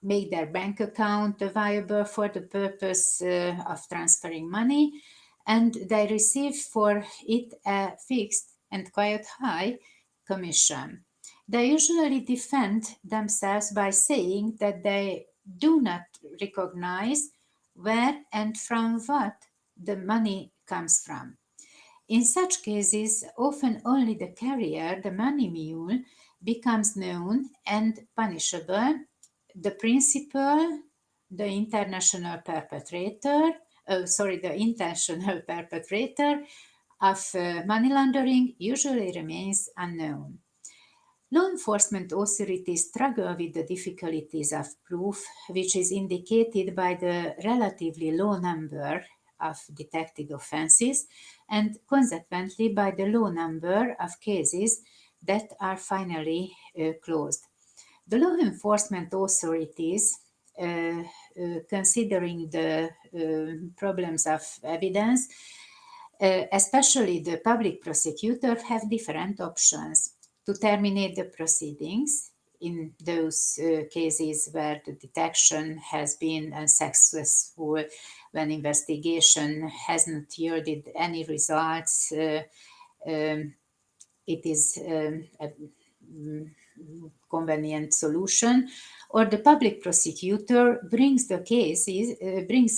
make their bank account viable for the purpose of transferring money, and they receive for it a fixed and quite high commission. They usually defend themselves by saying that they do not recognize where and from what the money comes from. In such cases, often only the carrier, the money mule, becomes known and punishable. The principal, the intentional perpetrator of money laundering usually remains unknown. Law enforcement authorities struggle with the difficulties of proof, which is indicated by the relatively low number of detected offenses and consequently by the low number of cases that are finally closed. The law enforcement authorities, considering the problems of evidence, especially the public prosecutor, have different options to terminate the proceedings in those cases where the detection has been unsuccessful, when investigation hasn't yielded any results. It is a convenient solution, or the public prosecutor brings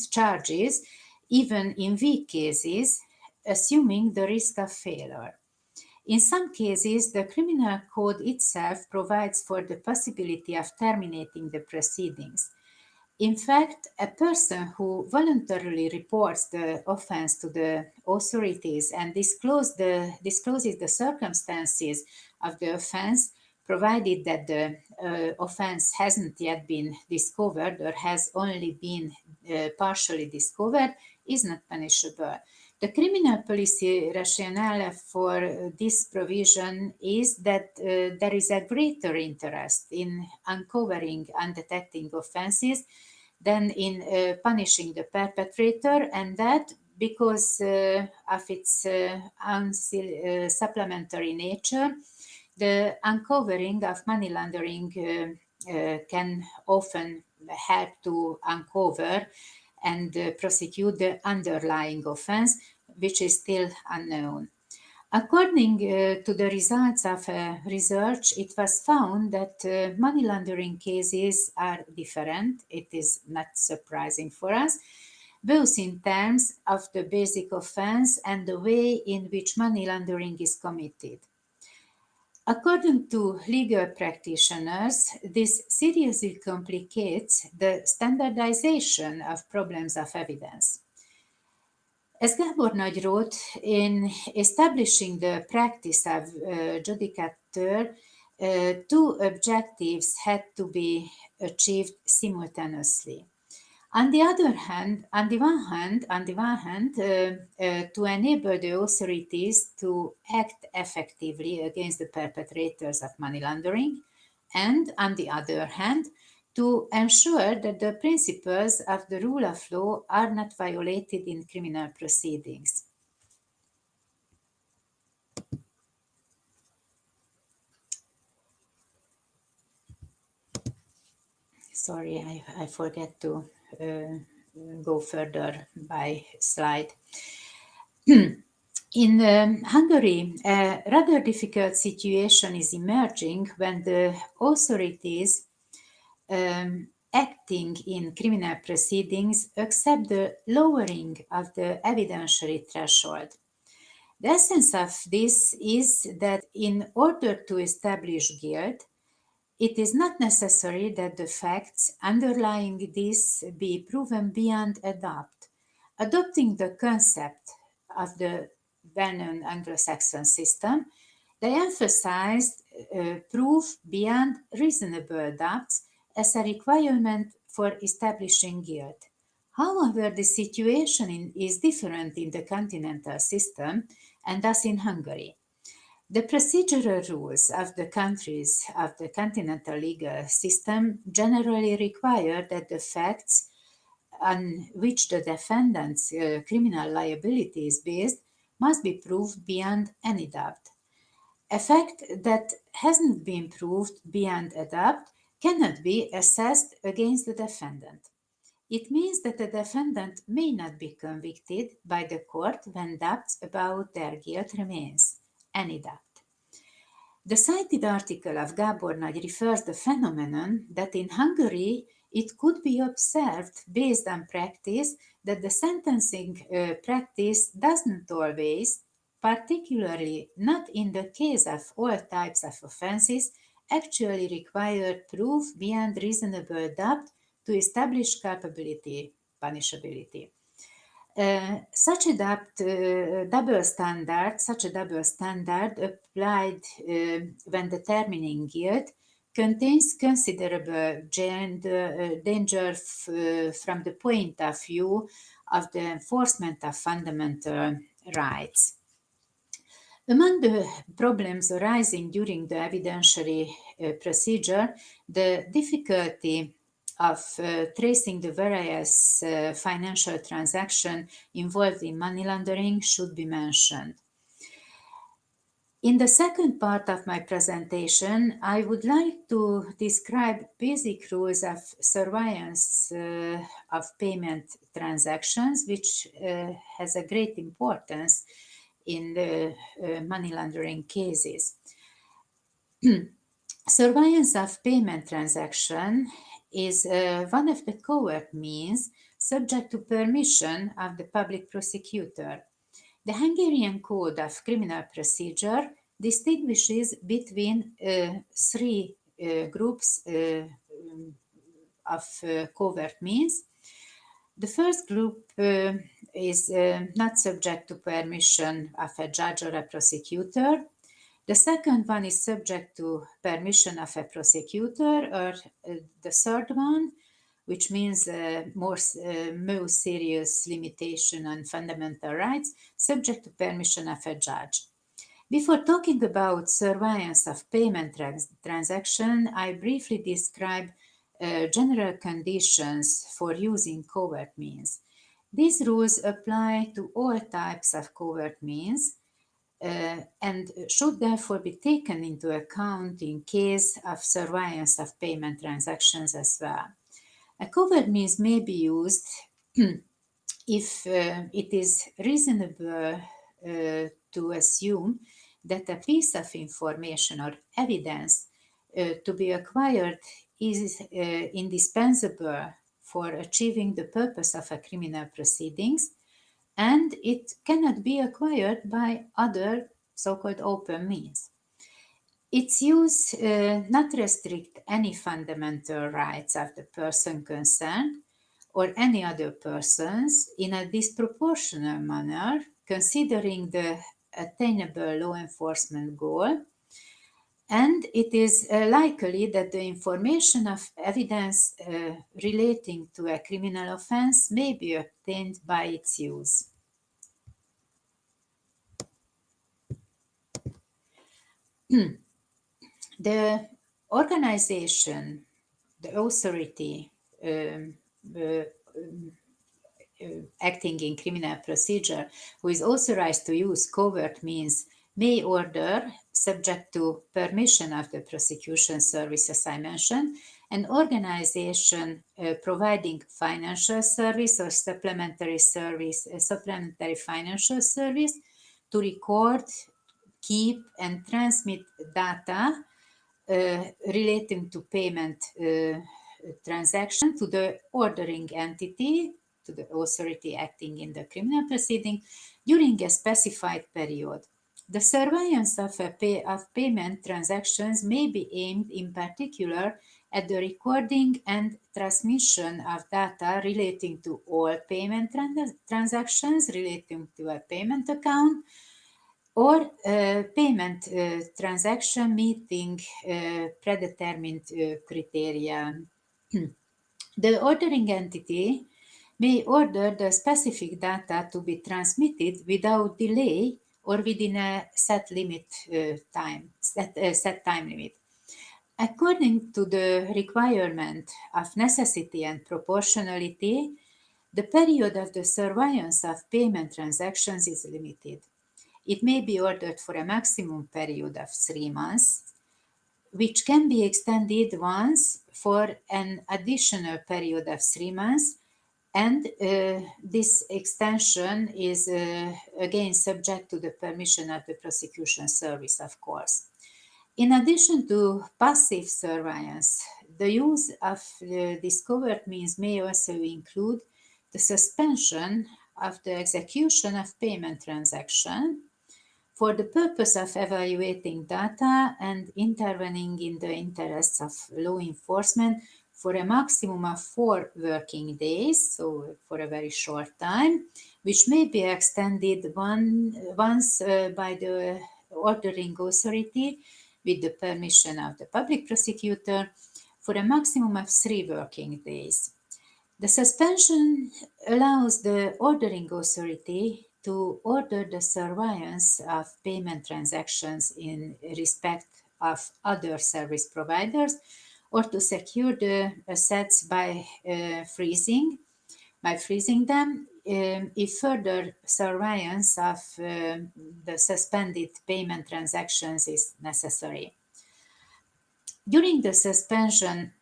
charges even in weak cases, assuming the risk of failure. In some cases, the criminal code itself provides for the possibility of terminating the proceedings. In fact, a person who voluntarily reports the offense to the authorities and discloses the circumstances of the offense, provided that the offense hasn't yet been discovered or has only been partially discovered, is not punishable. The criminal policy rationale for this provision is that there is a greater interest in uncovering undetected offenses than in punishing the perpetrator, and that because of its supplementary nature, the uncovering of money laundering can often help to uncover and prosecute the underlying offense, which is still unknown. According to the results of research, it was found that money laundering cases are different. It is not surprising for us, both in terms of the basic offense and the way in which money laundering is committed. According to legal practitioners, this seriously complicates the standardization of problems of evidence. As Gábor Nagy wrote, in establishing the practice of judicature, two objectives had to be achieved simultaneously. On the one hand, to enable the authorities to act effectively against the perpetrators of money laundering, and on the other hand, to ensure that the principles of the rule of law are not violated in criminal proceedings. Sorry, I forget to go further by slide. In Hungary, a rather difficult situation is emerging when the authorities acting in criminal proceedings accept the lowering of the evidentiary threshold. The essence of this is that in order to establish guilt, it is not necessary that the facts underlying this be proven beyond a doubt. Adopting the concept of the well-known Anglo-Saxon system, they emphasized proof beyond reasonable doubts as a requirement for establishing guilt. However, the situation is different in the continental system and thus in Hungary. The procedural rules of the countries of the continental legal system generally require that the facts on which the defendant's criminal liability is based must be proved beyond any doubt. A fact that hasn't been proved beyond a doubt cannot be assessed against the defendant. It means that the defendant may not be convicted by the court when doubts about their guilt remains. Any doubt. The cited article of Gábor Nagy refers the phenomenon that in Hungary it could be observed based on practice that the sentencing practice doesn't always, particularly not in the case of all types of offenses, actually require proof beyond reasonable doubt to establish culpability, punishability. Such a double standard applied when determining guilt contains considerable danger from the point of view of the enforcement of fundamental rights. Among the problems arising during the evidentiary procedure, the difficulty of tracing the various financial transactions involved in money laundering should be mentioned. In the second part of my presentation, I would like to describe basic rules of surveillance of payment transactions, which has a great importance in the money laundering cases. Surveillance of payment transaction is one of the covert means subject to permission of the public prosecutor. The Hungarian Code of Criminal Procedure distinguishes between three groups of covert means. The first group is not subject to permission of a judge or a prosecutor. The second one is subject to permission of a prosecutor, or the third one, which means more serious limitation on fundamental rights, subject to permission of a judge. Before talking about surveillance of payment transaction, I briefly describe general conditions for using covert means. These rules apply to all types of covert means and should therefore be taken into account in case of surveillance of payment transactions as well. A covert means may be used if it is reasonable to assume that a piece of information or evidence to be acquired is indispensable for achieving the purpose of a criminal proceedings, and it cannot be acquired by other so-called open means. Its use not restrict any fundamental rights of the person concerned or any other persons in a disproportionate manner, considering the attainable law enforcement goal, and it is likely that the information of evidence relating to a criminal offense may be obtained by its use. The organization, the authority acting in criminal procedure who is authorized to use covert means may order, subject to permission of the prosecution service, as I mentioned, an organization providing financial service or supplementary financial service to record, keep, and transmit data relating to payment transaction to the ordering entity, to the authority acting in the criminal proceeding during a specified period. The surveillance of payment transactions may be aimed in particular at the recording and transmission of data relating to all payment transactions relating to a payment account or payment transaction meeting predetermined criteria. The ordering entity may order the specific data to be transmitted without delay or within a set time limit. According to the requirement of necessity and proportionality, the period of the surveillance of payment transactions is limited. It may be ordered for a maximum period of 3 months, which can be extended once for an additional period of 3 months, and this extension is again subject to the permission of the prosecution service, of course. In addition to passive surveillance, the use of this covert means may also include the suspension of the execution of payment transaction for the purpose of evaluating data and intervening in the interests of law enforcement for a maximum of 4 working days, so for a very short time, which may be extended once by the ordering authority with the permission of the public prosecutor for a maximum of 3 working days. The suspension allows the ordering authority to order the surveillance of payment transactions in respect of other service providers or to secure the assets by freezing them if further surveillance of the suspended payment transactions is necessary. During the suspension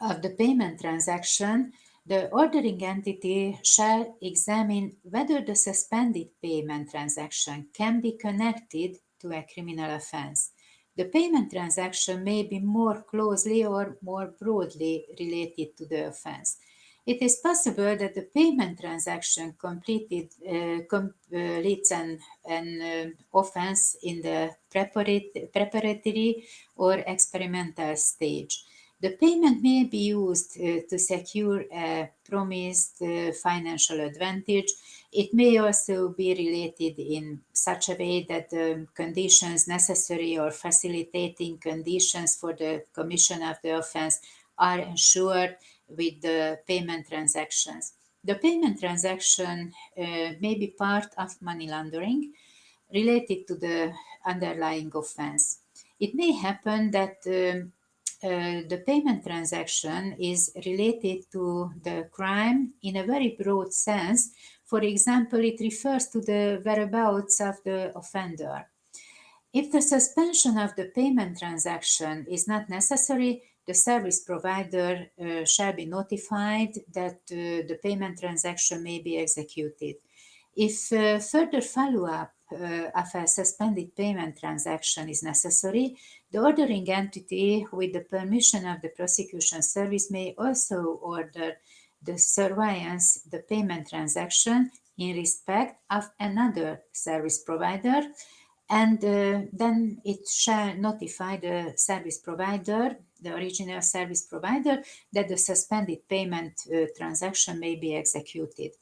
of the payment transaction, the ordering entity shall examine whether the suspended payment transaction can be connected to a criminal offense. The payment transaction may be more closely or more broadly related to the offense. It is possible that the payment transaction completes an offense in the preparatory or experimental stage. The payment may be used to secure a promised financial advantage. It may also be related in such a way that the conditions necessary or facilitating conditions for the commission of the offense are ensured with the payment transactions. The payment transaction may be part of money laundering related to the underlying offense. It may happen that the payment transaction is related to the crime in a very broad sense. For example, it refers to the whereabouts of the offender. If the suspension of the payment transaction is not necessary, the service provider shall be notified that the payment transaction may be executed. If further follow-up of a suspended payment transaction is necessary, the ordering entity, with the permission of the prosecution service, may also order the surveillance the payment transaction in respect of another service provider, and then it shall notify the service provider, the original service provider, that the suspended payment transaction may be executed.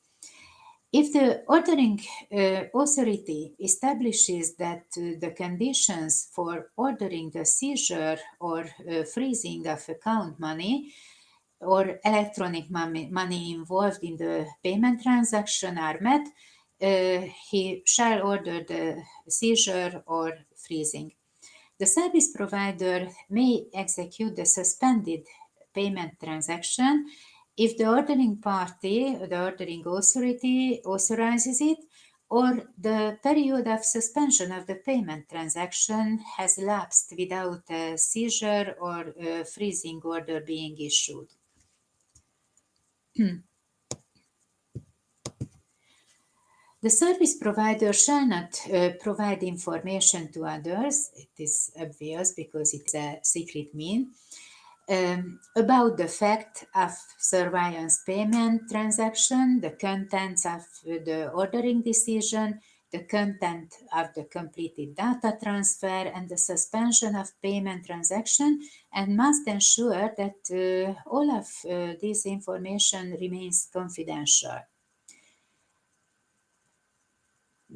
If the ordering authority establishes that the conditions for ordering the seizure or freezing of account money or electronic money involved in the payment transaction are met, he shall order the seizure or freezing. The service provider may execute the suspended payment transaction if the ordering party, the ordering authority, authorizes it, or the period of suspension of the payment transaction has lapsed without a seizure or a freezing order being issued. The service provider shall not provide information to others, it is obvious because it's a secret mean, about the fact of surveillance payment transaction, the contents of the ordering decision, the content of the completed data transfer, and the suspension of payment transaction, and must ensure that all of this information remains confidential.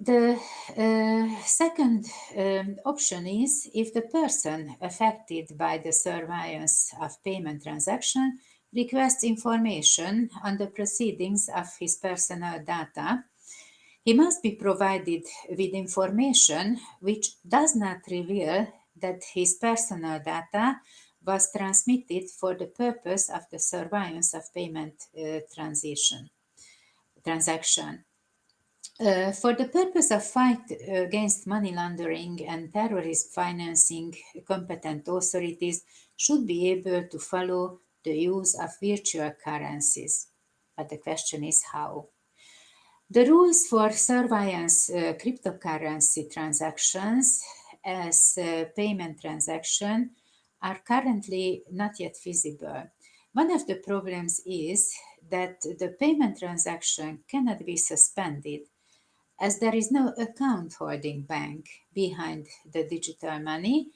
The second option is if the person affected by the surveillance of payment transaction requests information on the proceedings of his personal data, he must be provided with information which does not reveal that his personal data was transmitted for the purpose of the surveillance of payment transaction. For the purpose of fight against money laundering and terrorist financing, competent authorities should be able to follow the use of virtual currencies. But the question is how? The rules for surveillance cryptocurrency transactions as payment transaction are currently not yet feasible. One of the problems is that the payment transaction cannot be suspended, as there is no account holding bank behind the digital money.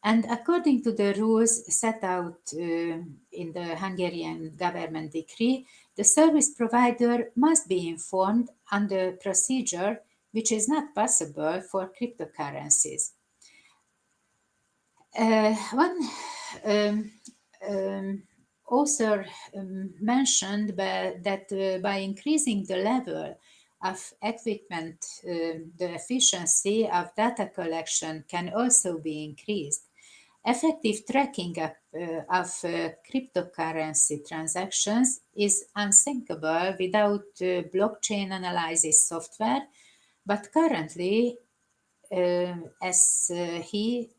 And according to the rules set out in the Hungarian government decree, the service provider must be informed on the procedure, which is not possible for cryptocurrencies. One author mentioned that by increasing the level of equipment, the efficiency of data collection can also be increased. Effective tracking of cryptocurrency transactions is unthinkable without blockchain analysis software, but currently, as he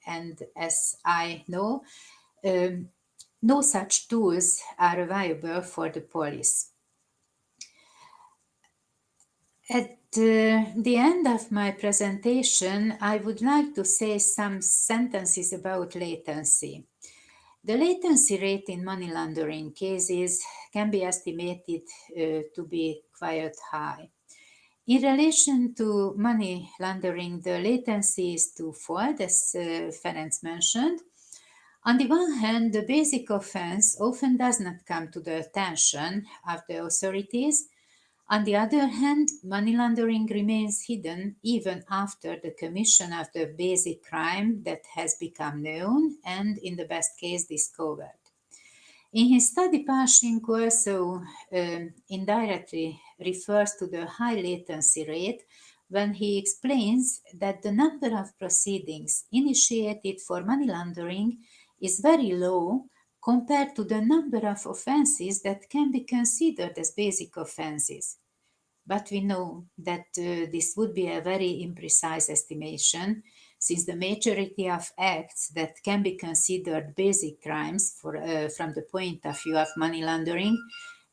and as I know, no such tools are available for the police. At the end of my presentation, I would like to say some sentences about latency. The latency rate in money laundering cases can be estimated to be quite high. In relation to money laundering, the latency is twofold, as Ferenc mentioned. On the one hand, the basic offense often does not come to the attention of the authorities. On the other hand, money laundering remains hidden even after the commission of the basic crime that has become known and, in the best case, discovered. In his study, Pashinko also indirectly refers to the high latency rate when he explains that the number of proceedings initiated for money laundering is very low compared to the number of offenses that can be considered as basic offenses. But we know that this would be a very imprecise estimation, since the majority of acts that can be considered basic crimes from the point of view of money laundering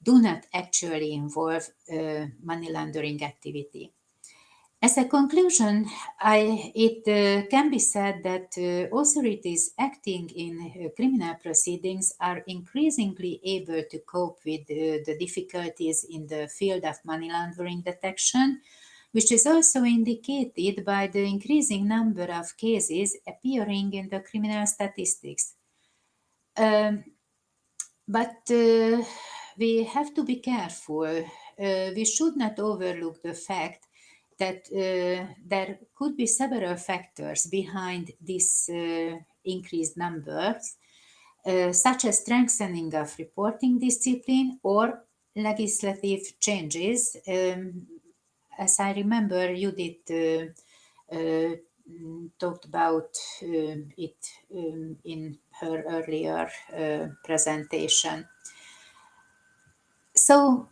do not actually involve money laundering activity. As a conclusion, it can be said that authorities acting in criminal proceedings are increasingly able to cope with the difficulties in the field of money laundering detection, which is also indicated by the increasing number of cases appearing in the criminal statistics. But we have to be careful. We should not overlook the fact that there could be several factors behind these increased numbers, such as strengthening of reporting discipline or legislative changes. As I remember, Judith talked about it in her earlier presentation. So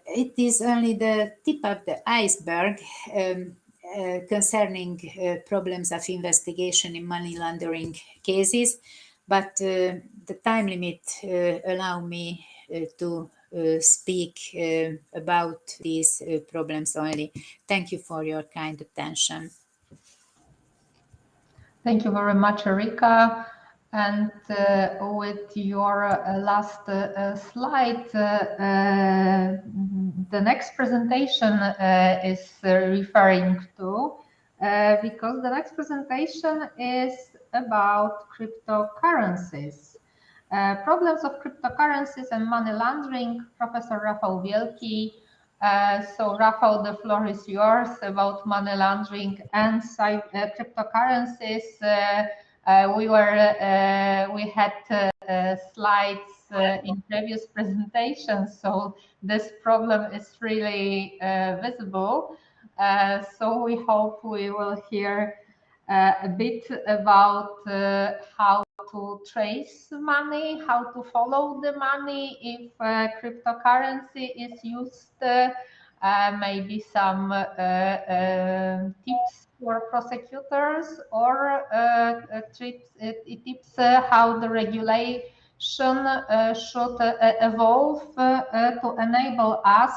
it is only the tip of the iceberg concerning problems of investigation in money laundering cases, but the time limit allow me to speak about these problems only. Thank you for your kind attention. Thank you very much, Erika. And with your last slide, the next presentation is referring to, because the next presentation is about cryptocurrencies. Problems of cryptocurrencies and money laundering, Professor Rafał Wielki. So Rafał, the floor is yours about money laundering and cryptocurrencies. We had slides in previous presentations, so this problem is really visible. So we hope we will hear a bit about how to trace money, how to follow the money if cryptocurrency is used, maybe some tips for prosecutors or tips how the regulation should evolve to enable us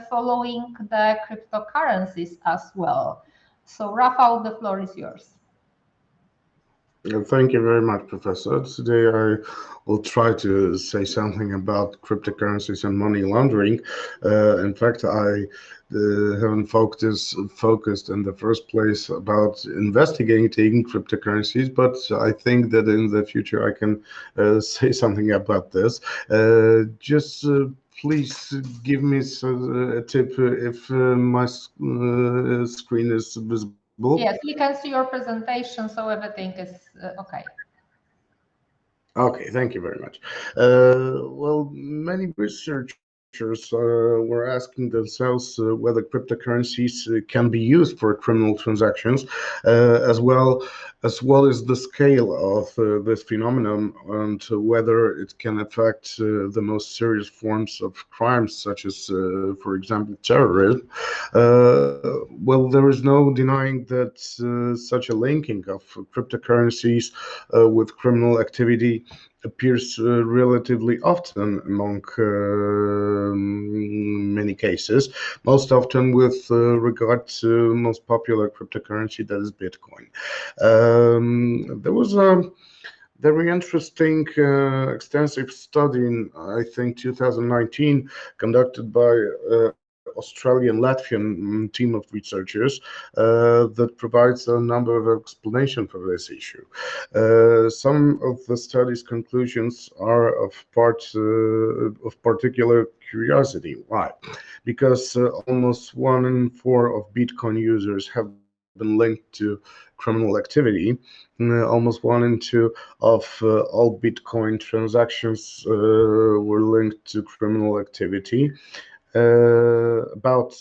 following the cryptocurrencies as well. So Rafał, the floor is yours. Thank you very much, Professor. Today I will try to say something about cryptocurrencies and money laundering. In fact, I haven't focused in the first place about investigating cryptocurrencies, but I think that in the future I can say something about this. Just please give me a tip if my screen is visible. Yes, we can see your presentation, so everything is okay. Okay, thank you very much. Well, many researchers were asking themselves whether cryptocurrencies can be used for criminal transactions, as well as the scale of this phenomenon and whether it can affect the most serious forms of crimes, such as, for example, terrorism. Well, there is no denying that such a linking of cryptocurrencies with criminal activity appears relatively often among many cases, most often with regard to most popular cryptocurrency, that is Bitcoin. There was a very interesting, extensive study in, I think, 2019, conducted by Australian-Latvian team of researchers that provides a number of explanations for this issue. Some of the study's conclusions are of particular curiosity. Why? Because almost 1 in 4 of Bitcoin users have been linked to criminal activity. Almost 1 in 2 of all Bitcoin transactions were linked to criminal activity. About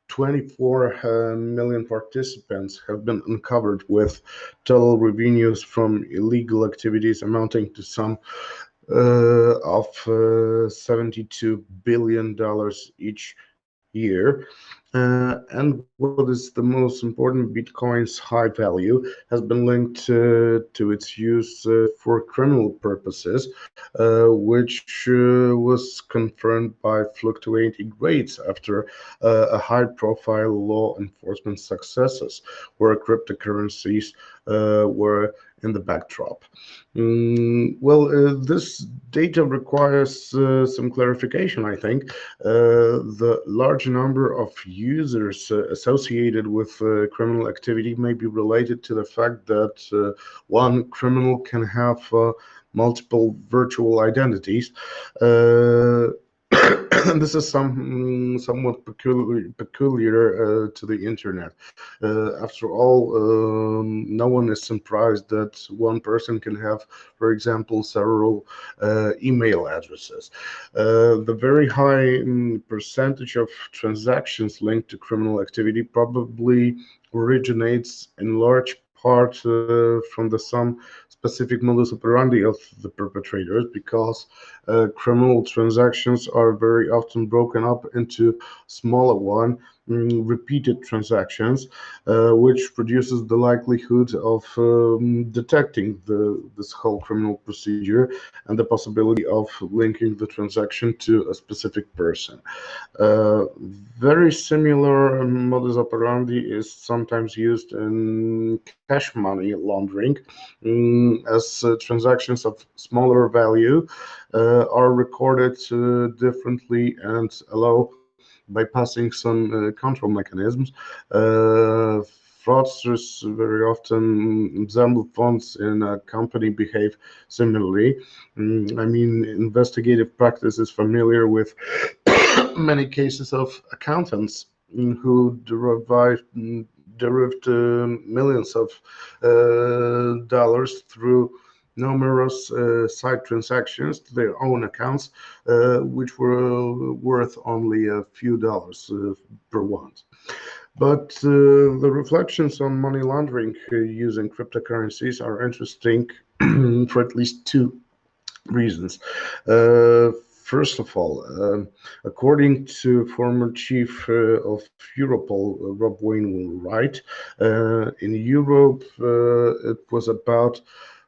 24 million participants have been uncovered with total revenues from illegal activities amounting to some of $72 billion each year. And what is the most important, Bitcoin's high value has been linked to its use for criminal purposes, which was confirmed by fluctuating rates after a high-profile law enforcement successes, where cryptocurrencies were in the backdrop. This data requires some clarification, I think. The large number of users associated with criminal activity may be related to the fact that one criminal can have multiple virtual identities. This is somewhat peculiar to the internet. After all, no one is surprised that one person can have, for example, several email addresses. The very high percentage of transactions linked to criminal activity probably originates in large part from some specific modus operandi of the perpetrators, because criminal transactions are very often broken up into smaller repeated transactions, which reduces the likelihood of detecting this whole criminal procedure and the possibility of linking the transaction to a specific person. Very similar modus operandi is sometimes used in cash money laundering, as transactions of smaller value are recorded differently and allow bypassing some control mechanisms. Fraudsters very often resemble funds in a company behave similarly. I mean, investigative practice is familiar with many cases of accountants who derived millions of dollars through numerous side transactions to their own accounts, which were worth only a few dollars per one. But the reflections on money laundering using cryptocurrencies are interesting for at least two reasons. First of all, according to former chief of Europol, Rob Wainwright, in Europe it was about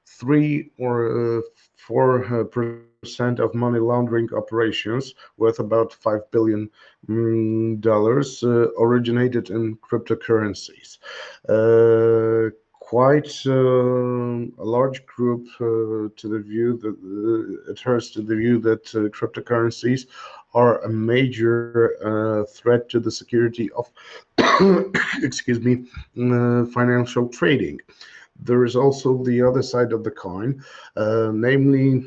3 or 4% of money laundering operations worth about $5 billion originated in cryptocurrencies. Quite a large group to the view that adheres to the view that cryptocurrencies are a major threat to the security of excuse me, financial trading. There is also the other side of the coin, namely,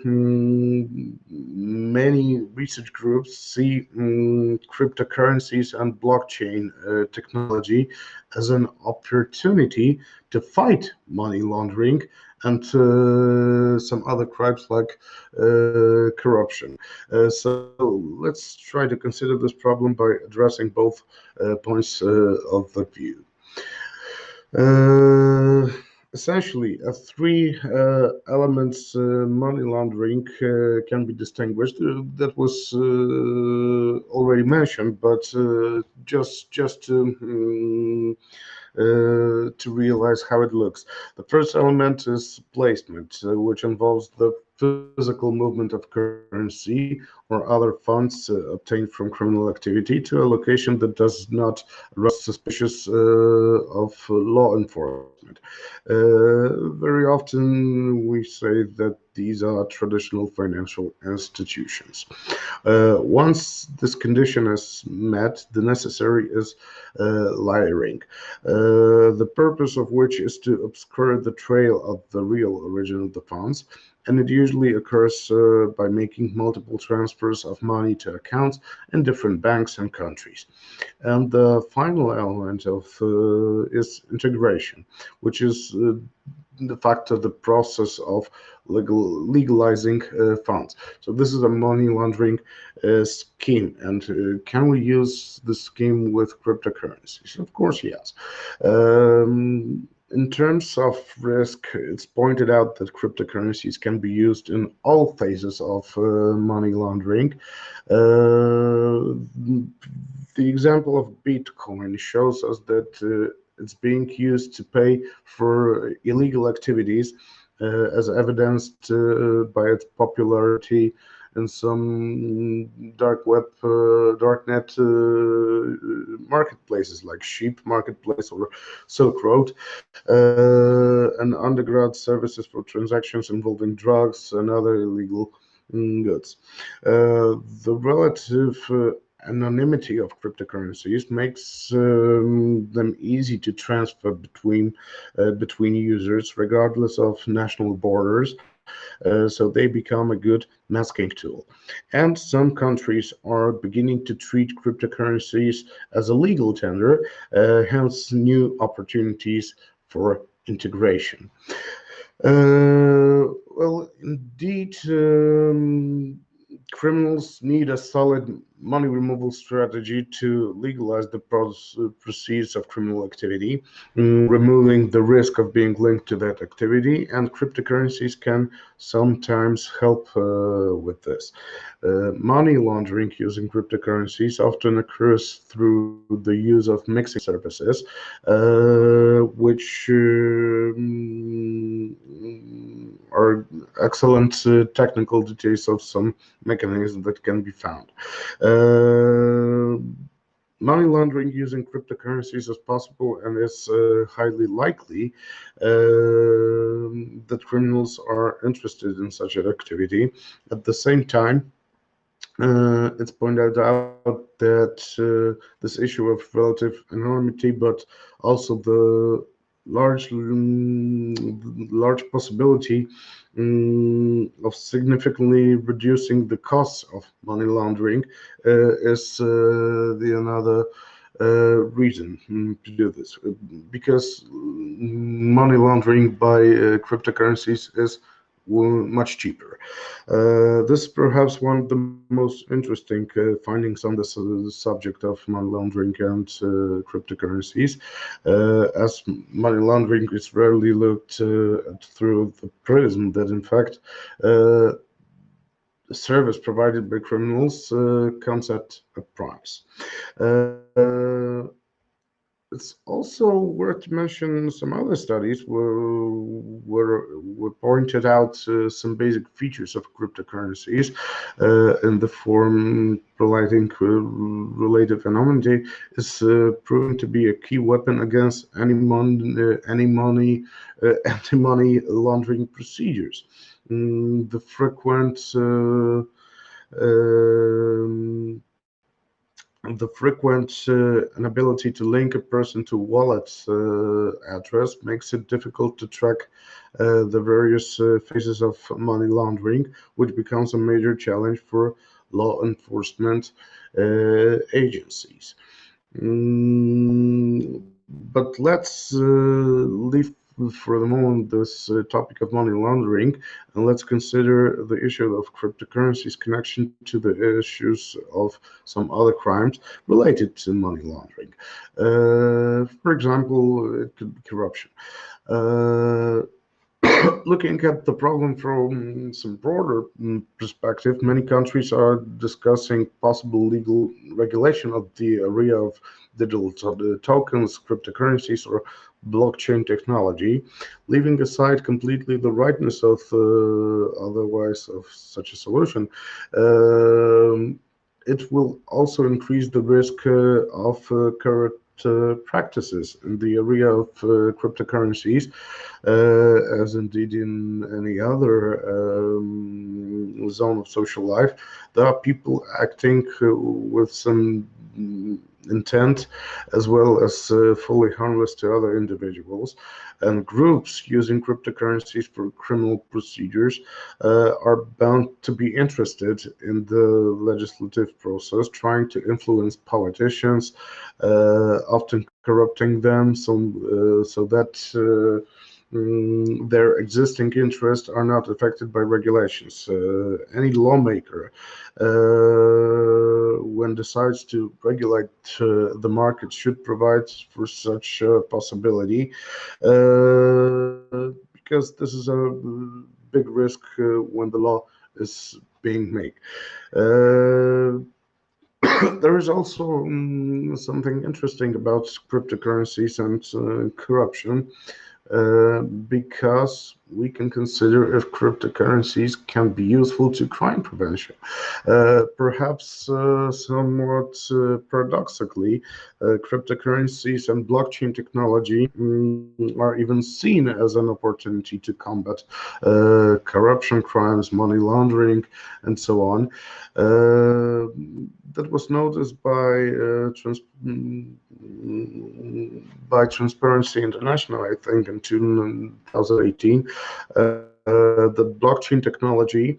many research groups see cryptocurrencies and blockchain technology as an opportunity to fight money laundering and some other crimes like corruption. So let's try to consider this problem by addressing both points of the view. Essentially, three elements money laundering can be distinguished. That was already mentioned, but just to realize how it looks. The first element is placement, which involves the physical movement of currency or other funds obtained from criminal activity to a location that does not arouse suspicious of law enforcement. Very often we say that these are traditional financial institutions. Once this condition is met, the necessary is laundering, the purpose of which is to obscure the trail of the real origin of the funds. and it usually occurs by making multiple transfers of money to accounts in different banks and countries. And the final element of is integration, which is de facto the process of legalizing funds. So this is a money laundering scheme, and can we use the scheme with cryptocurrencies? Of course, yes. In terms of risk, it's pointed out that cryptocurrencies can be used in all phases of money laundering. The example of Bitcoin shows us that it's being used to pay for illegal activities, as evidenced by its popularity in some darknet marketplaces like Sheep Marketplace or Silk Road, and underground services for transactions involving drugs and other illegal goods. The relative anonymity of cryptocurrencies makes them easy to transfer between users, regardless of national borders. So they become a good masking tool. And some countries are beginning to treat cryptocurrencies as a legal tender, hence new opportunities for integration. Well, indeed, criminals need a solid money removal strategy to legalize the proceeds of criminal activity, removing the risk of being linked to that activity, and cryptocurrencies can sometimes help with this. Money laundering using cryptocurrencies often occurs through the use of mixing services, which are excellent technical details of some mechanisms that can be found. Money laundering using cryptocurrencies is possible and is highly likely that criminals are interested in such an activity. At the same time, it's pointed out that this issue of relative anonymity, but also the large possibility of significantly reducing the costs of money laundering is the another reason to do this, because money laundering by cryptocurrencies is much cheaper. This is perhaps one of the most interesting findings on the subject of money laundering and cryptocurrencies, as money laundering is rarely looked at through the prism that, in fact, the service provided by criminals comes at a price. It's also worth to mention some other studies were pointed out some basic features of cryptocurrencies in the form providing relative anonymity is proven to be a key weapon against anti-money laundering procedures. The frequent inability to link a person to wallet address makes it difficult to track the various phases of money laundering, which becomes a major challenge for law enforcement agencies. But let's leave for the moment this topic of money laundering, and let's consider the issue of cryptocurrencies' connection to the issues of some other crimes related to money laundering. For example, it could be corruption. Looking at the problem from some broader perspective, many countries are discussing possible legal regulation of the area of digital tokens, cryptocurrencies, or blockchain technology, leaving aside completely the rightness of otherwise of such a solution. It will also increase the risk of current practices in the area of cryptocurrencies, as indeed in any other zone of social life. There are people acting with some intent, as well as fully harmless to other individuals. And groups using cryptocurrencies for criminal procedures are bound to be interested in the legislative process, trying to influence politicians, often corrupting them so that their existing interests are not affected by regulations. Any lawmaker, when decides to regulate the market, should provide for such a possibility, because this is a big risk when the law is being made. There is also something interesting about cryptocurrencies and corruption, because we can consider if cryptocurrencies can be useful to crime prevention. Perhaps somewhat paradoxically, cryptocurrencies and blockchain technology are even seen as an opportunity to combat corruption, crimes, money laundering, and so on. That was noticed by Transparency International, I think, in 2018. The blockchain technology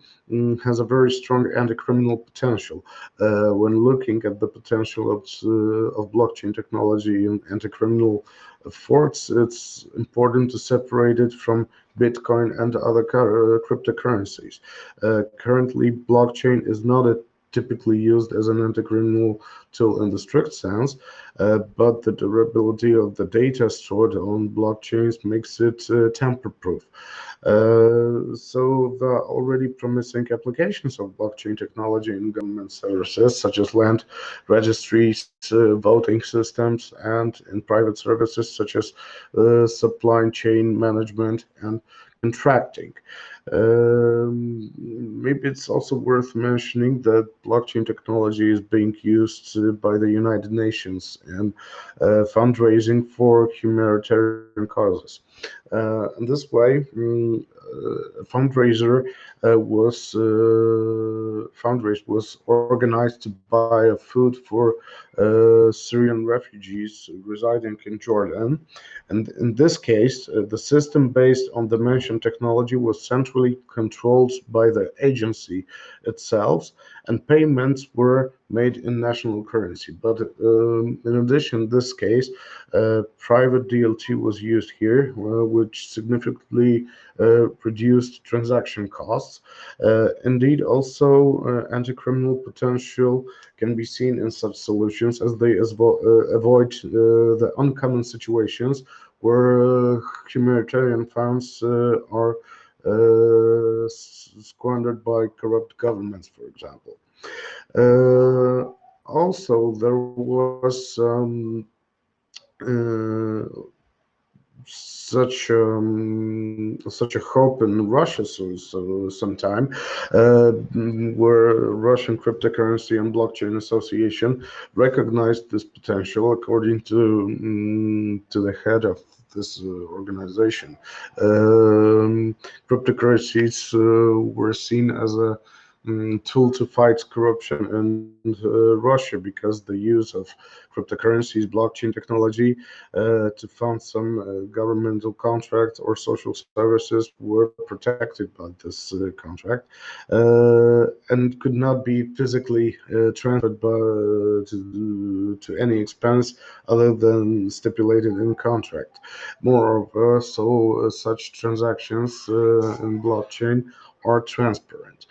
has a very strong anti-criminal potential. When looking at the potential of blockchain technology and anti-criminal efforts, it's important to separate it from Bitcoin and other cryptocurrencies. Currently, blockchain is not typically used as an anti-criminal tool in the strict sense, but the durability of the data stored on blockchains makes it tamper-proof. So the already promising applications of blockchain technology in government services, such as land registries, voting systems, and in private services, such as supply chain management and contracting. Maybe it's also worth mentioning that blockchain technology is being used by the United Nations in fundraising for humanitarian causes. In this way, a fundraiser was organized to buy food for Syrian refugees residing in Jordan. And in this case, the system based on the mentioned technology was centrally controlled by the agency itself, and payments were made in national currency. But in addition, in this case, private DLT was used here, which significantly reduced transaction costs. Indeed, also anti-criminal potential can be seen in such solutions, as they avoid the uncommon situations where humanitarian funds are squandered by corrupt governments, for example. Also, there was such a hope in Russia sometime, where Russian Cryptocurrency and Blockchain Association recognized this potential, according to the head of this organization. Cryptocurrencies were seen as a tool to fight corruption in Russia, because the use of cryptocurrencies, blockchain technology to fund some governmental contracts or social services were protected by this contract, and could not be physically transferred to any expense other than stipulated in contract. Moreover, such transactions in blockchain are transparent.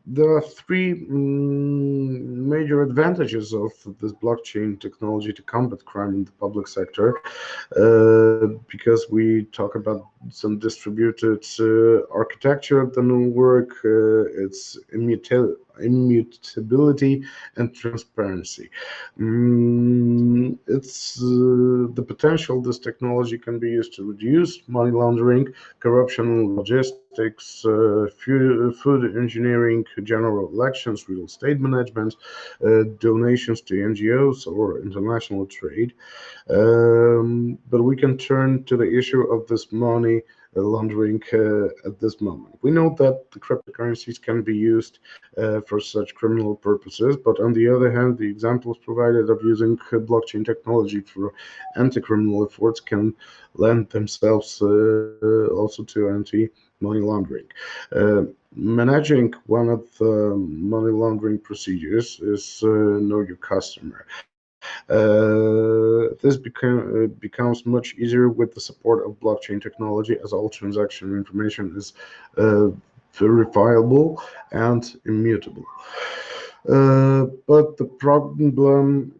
There are three major advantages of this blockchain technology to combat crime in the public sector, because we talk about some distributed architecture of the new work, its immutability and transparency. It's the potential this technology can be used to reduce money laundering, corruption, logistics, food engineering, general elections, real estate management, donations to NGOs or international trade. But we can turn to the issue of this money laundering at this moment. We know that the cryptocurrencies can be used for such criminal purposes, but on the other hand, the examples provided of using blockchain technology for anti-criminal efforts can lend themselves also to anti-money laundering. Managing one of the money laundering procedures is know your customer. This becomes much easier with the support of blockchain technology, as all transaction information is verifiable and immutable. But the problem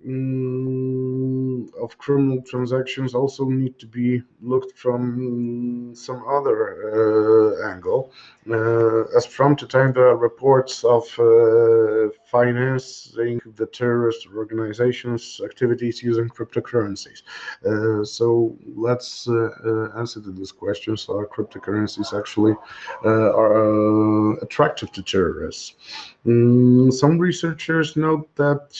of criminal transactions also need to be looked from some other angle. As from the time there are reports of financing the terrorist organizations' activities using cryptocurrencies. So let's answer to this question. So are cryptocurrencies actually are attractive to terrorists? Some researchers note that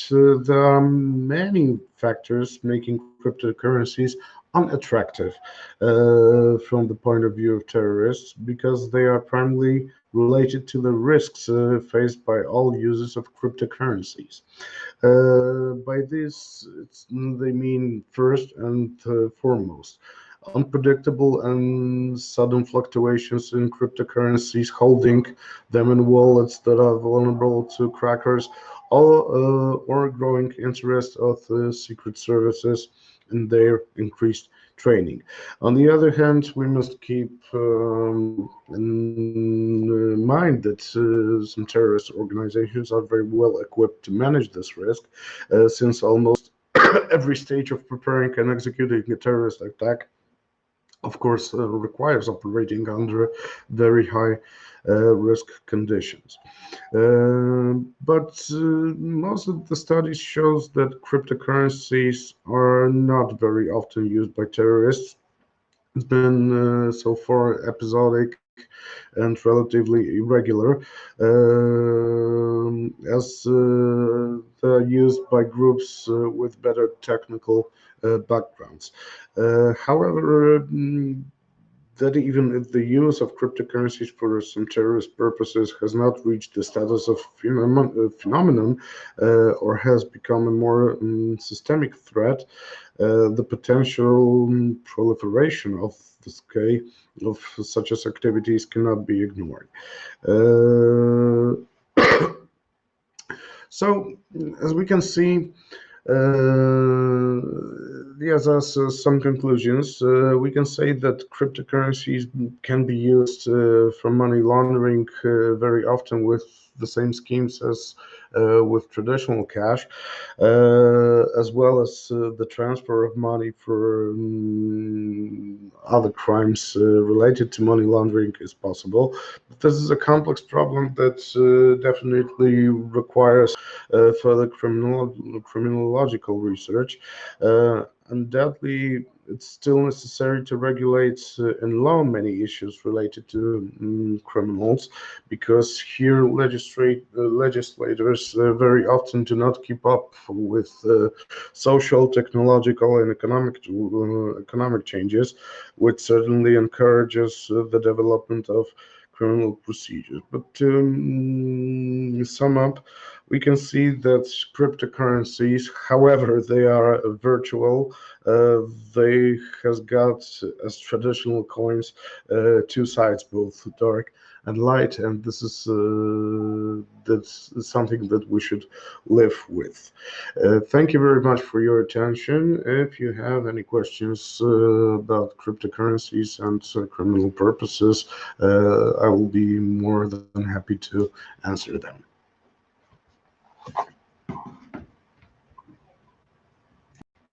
there are many factors making cryptocurrencies unattractive from the point of view of terrorists, because they are primarily related to the risks faced by all users of cryptocurrencies. By this, they mean first and foremost, unpredictable and sudden fluctuations in cryptocurrencies, holding them in wallets that are vulnerable to crackers, or growing interest of the secret services in their increased training. On the other hand, we must keep in mind that some terrorist organizations are very well equipped to manage this risk, since almost every stage of preparing and executing a terrorist attack, of course, requires operating under very high risk conditions. But most of the studies shows that cryptocurrencies are not very often used by terrorists. It's been so far episodic and relatively irregular, as they're used by groups with better technical backgrounds. However, that even if the use of cryptocurrencies for some terrorist purposes has not reached the status of phenomenon or has become a more systemic threat, the potential proliferation of the scale of such as activities cannot be ignored. So, as we can see, yes, as some conclusions, we can say that cryptocurrencies can be used for money laundering very often with the same schemes as with traditional cash, as well as the transfer of money for other crimes related to money laundering is possible. But this is a complex problem that definitely requires further criminological research. Undoubtedly, it's still necessary to regulate in law many issues related to criminals, because here legislators very often do not keep up with social, technological, and economic changes, which certainly encourages the development of criminal procedures. But to sum up, we can see that cryptocurrencies, however they are virtual, they has got, as traditional coins, two sides, both dark and light, and this is that's something that we should live with. Thank you very much for your attention. If you have any questions about cryptocurrencies and criminal purposes, I will be more than happy to answer them.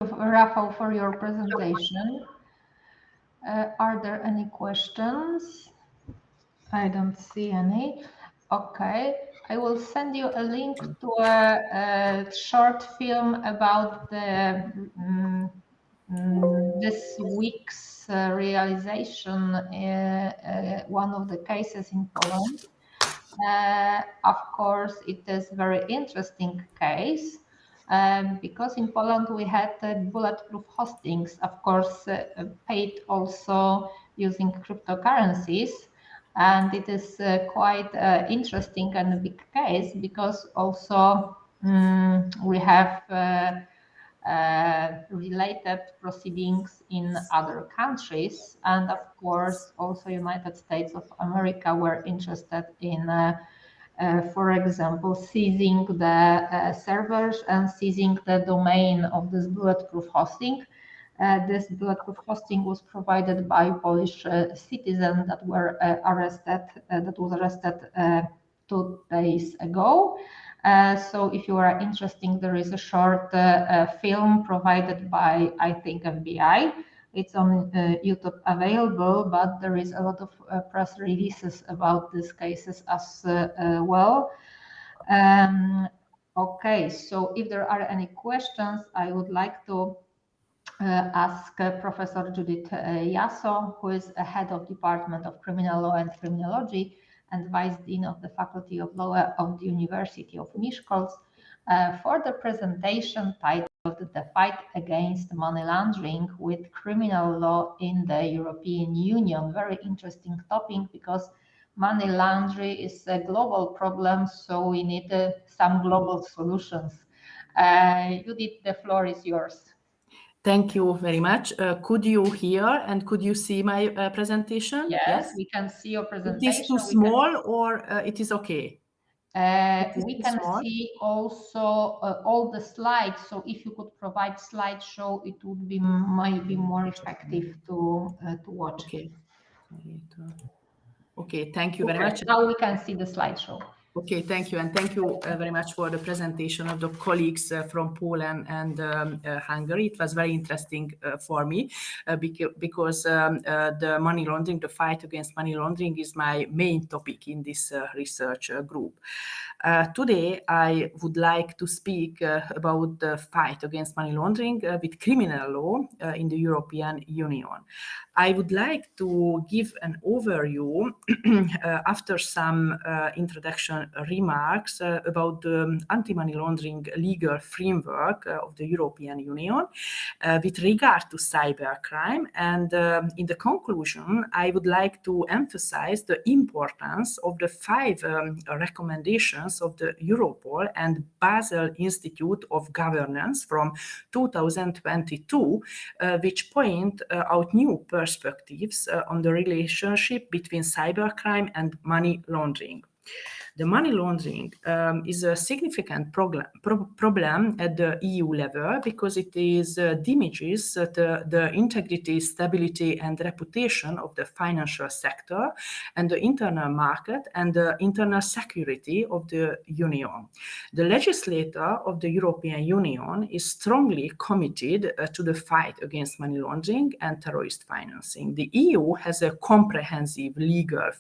Rafał, for your presentation. Are there any questions? I don't see any. Okay, I will send you a link to a short film about this week's realization, one of the cases in Poland. Of course, it is a very interesting case. Because in Poland we had bulletproof hostings, of course, paid also using cryptocurrencies. And it is quite interesting and a big case because also we have related proceedings in other countries. And of course, also United States of America were interested in for example, seizing the servers and seizing the domain of this bulletproof hosting. This bulletproof hosting was provided by Polish citizen that were arrested. That was arrested 2 days ago. So, if you are interested, there is a short film provided by, I think, FBI. It's on YouTube available, but there is a lot of press releases about these cases as well. Okay, so if there are any questions, I would like to ask Professor Judith Jasso, who is a head of Department of Criminal Law and Criminology and Vice Dean of the Faculty of Law of the University of Miskolc, for the presentation titled The Fight Against Money Laundering with Criminal Law in the European Union. Very interesting topic because money laundering is a global problem, so we need some global solutions. Judith, the floor is yours. Thank you very much. Could you hear and could you see my presentation? Yes, we can see your presentation. It is too small or it is okay? We can see also all the slides. So if you could provide slideshow, it would be might be more effective to watch. Okay. Okay, thank you very much. Now we can see the slideshow. Okay, thank you. And thank you very much for the presentation of the colleagues from Poland and Hungary. It was very interesting for me because the money laundering, the fight against money laundering is my main topic in this research group. Today, I would like to speak about the fight against money laundering with criminal law in the European Union. I would like to give an overview after some introduction remarks about the anti-money laundering legal framework of the European Union with regard to cybercrime. And in the conclusion, I would like to emphasize the importance of the 5 recommendations of the Europol and Basel Institute of Governance from 2022, which point out new perspectives on the relationship between cybercrime and money laundering. The money laundering is a significant problem at the EU level because it damages the integrity, stability, and reputation of the financial sector and the internal market and the internal security of the Union. The legislator of the European Union is strongly committed to the fight against money laundering and terrorist financing. The EU has a comprehensive legal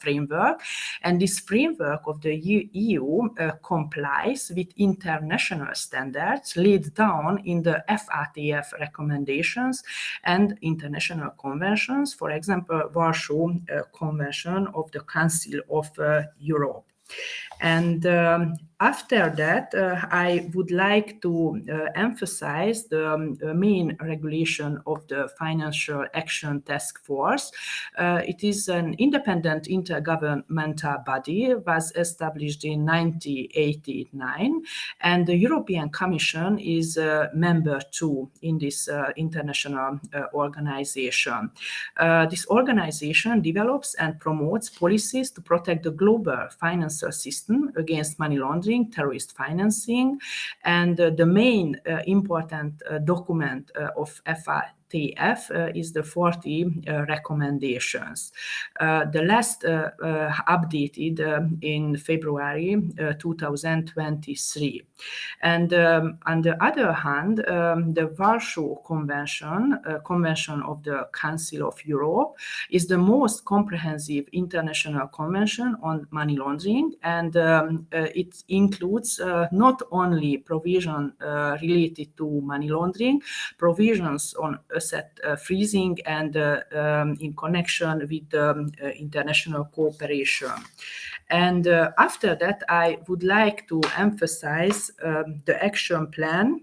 framework, and this framework of the EU complies with international standards laid down in the FATF recommendations and international conventions, for example, Warsaw Convention of the Council of Europe. And after that, I would like to emphasize the main regulation of the Financial Action Task Force. It is an independent intergovernmental body, was established in 1989, and the European Commission is member too in this international organization. This organization develops and promotes policies to protect the global financial system against money laundering, terrorist financing, and the main important document of FATF is the 40 recommendations. The last updated in February 2023. And on the other hand, the Warsaw Convention, Convention of the Council of Europe, is the most comprehensive international convention on money laundering, and it includes not only provision related to money laundering, provisions on asset freezing and in connection with international cooperation. And after that, I would like to emphasize the action plan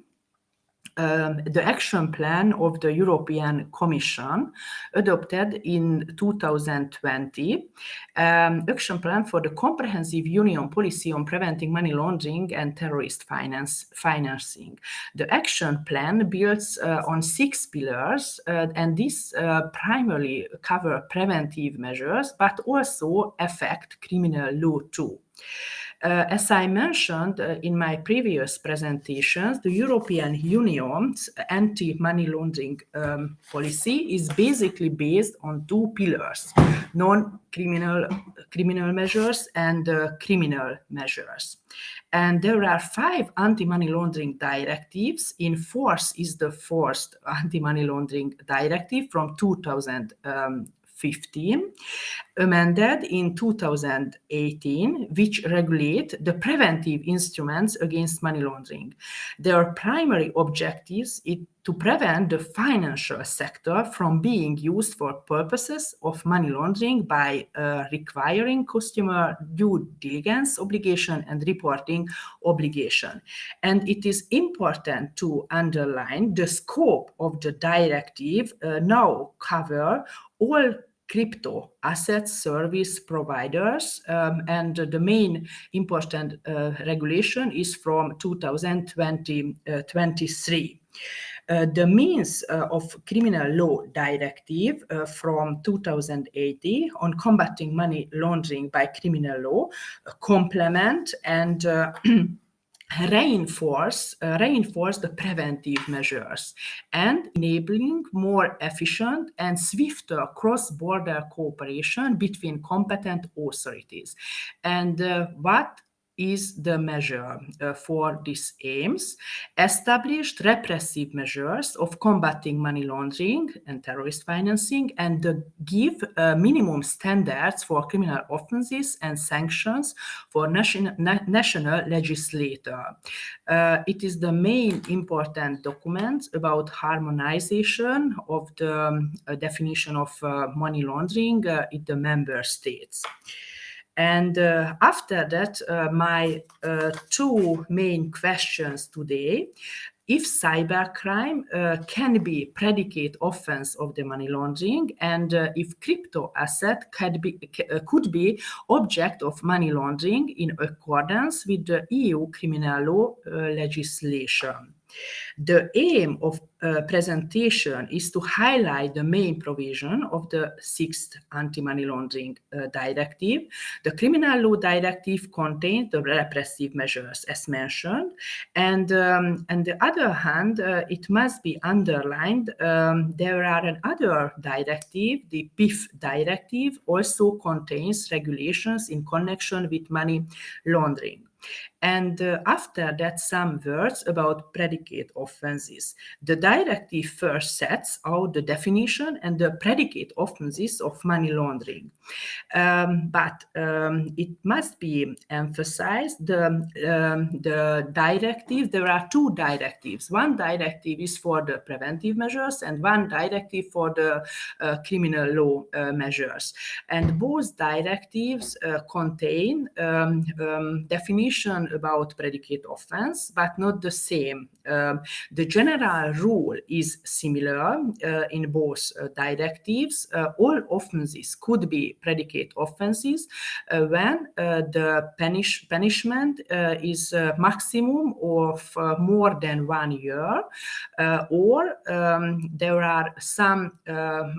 the action plan of the European Commission adopted in 2020, action plan for the comprehensive union policy on preventing money laundering and terrorist financing. The action plan builds on 6 pillars, and these primarily cover preventive measures, but also affect criminal law too. As I mentioned in my previous presentations, the European Union's anti-money laundering policy is basically based on 2 pillars: criminal measures and criminal measures. And there are 5 anti-money laundering directives. In force is the 4th anti-money laundering directive from 2015, amended in 2018, which regulate the preventive instruments against money laundering. Their primary objectives is to prevent the financial sector from being used for purposes of money laundering by requiring customer due diligence obligation and reporting obligation. And it is important to underline the scope of the directive now cover all crypto asset service providers, and the main important regulation is from 2023. The means of criminal law directive from 2080 on combating money laundering by criminal law complement and reinforce the preventive measures and enabling more efficient and swifter cross-border cooperation between competent authorities. And what is the measure for these aims? Established repressive measures of combating money laundering and terrorist financing, and give minimum standards for criminal offenses and sanctions for national legislator. It is the main important document about harmonization of the definition of money laundering in the member states. And after that, my 2 main questions today: if cybercrime can be predicate offense of the money laundering, and if crypto asset could be object of money laundering in accordance with the EU criminal law legislation. The aim of presentation is to highlight the main provision of the 6th anti-money laundering directive. The criminal law directive contains the repressive measures as mentioned, and on the other hand, it must be underlined there are another directive, the PIF directive, also contains regulations in connection with money laundering. And after that, some words about predicate offenses. The directive first sets out the definition and the predicate offenses of money laundering. But it must be emphasized the directive. There are 2 directives. One directive is for the preventive measures and one directive for the criminal law measures. And both directives contain definition about predicate offense, but not the same. The general rule is similar in both directives. All offenses could be predicate offenses when the punishment is maximum of more than 1 year, or there are some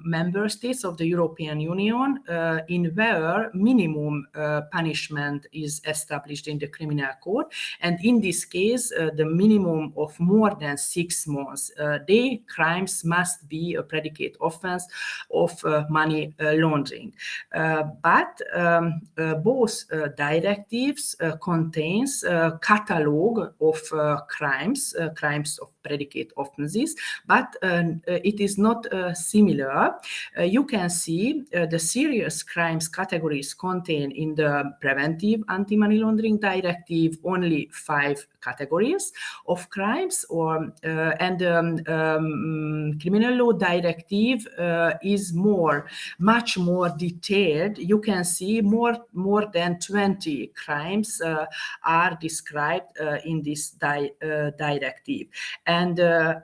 member states of the European Union in where minimum punishment is established in the criminal code, and in this case the minimum of more than 6 months. The crimes must be a predicate offense of money laundering. But both directives contains a catalog of crimes of predicate offenses, but it is not similar. You can see the serious crimes categories contained in the preventive anti-money laundering directive only 5 categories of crimes, or and criminal law directive is much more detailed. You can see more than 20 crimes are described in this directive. And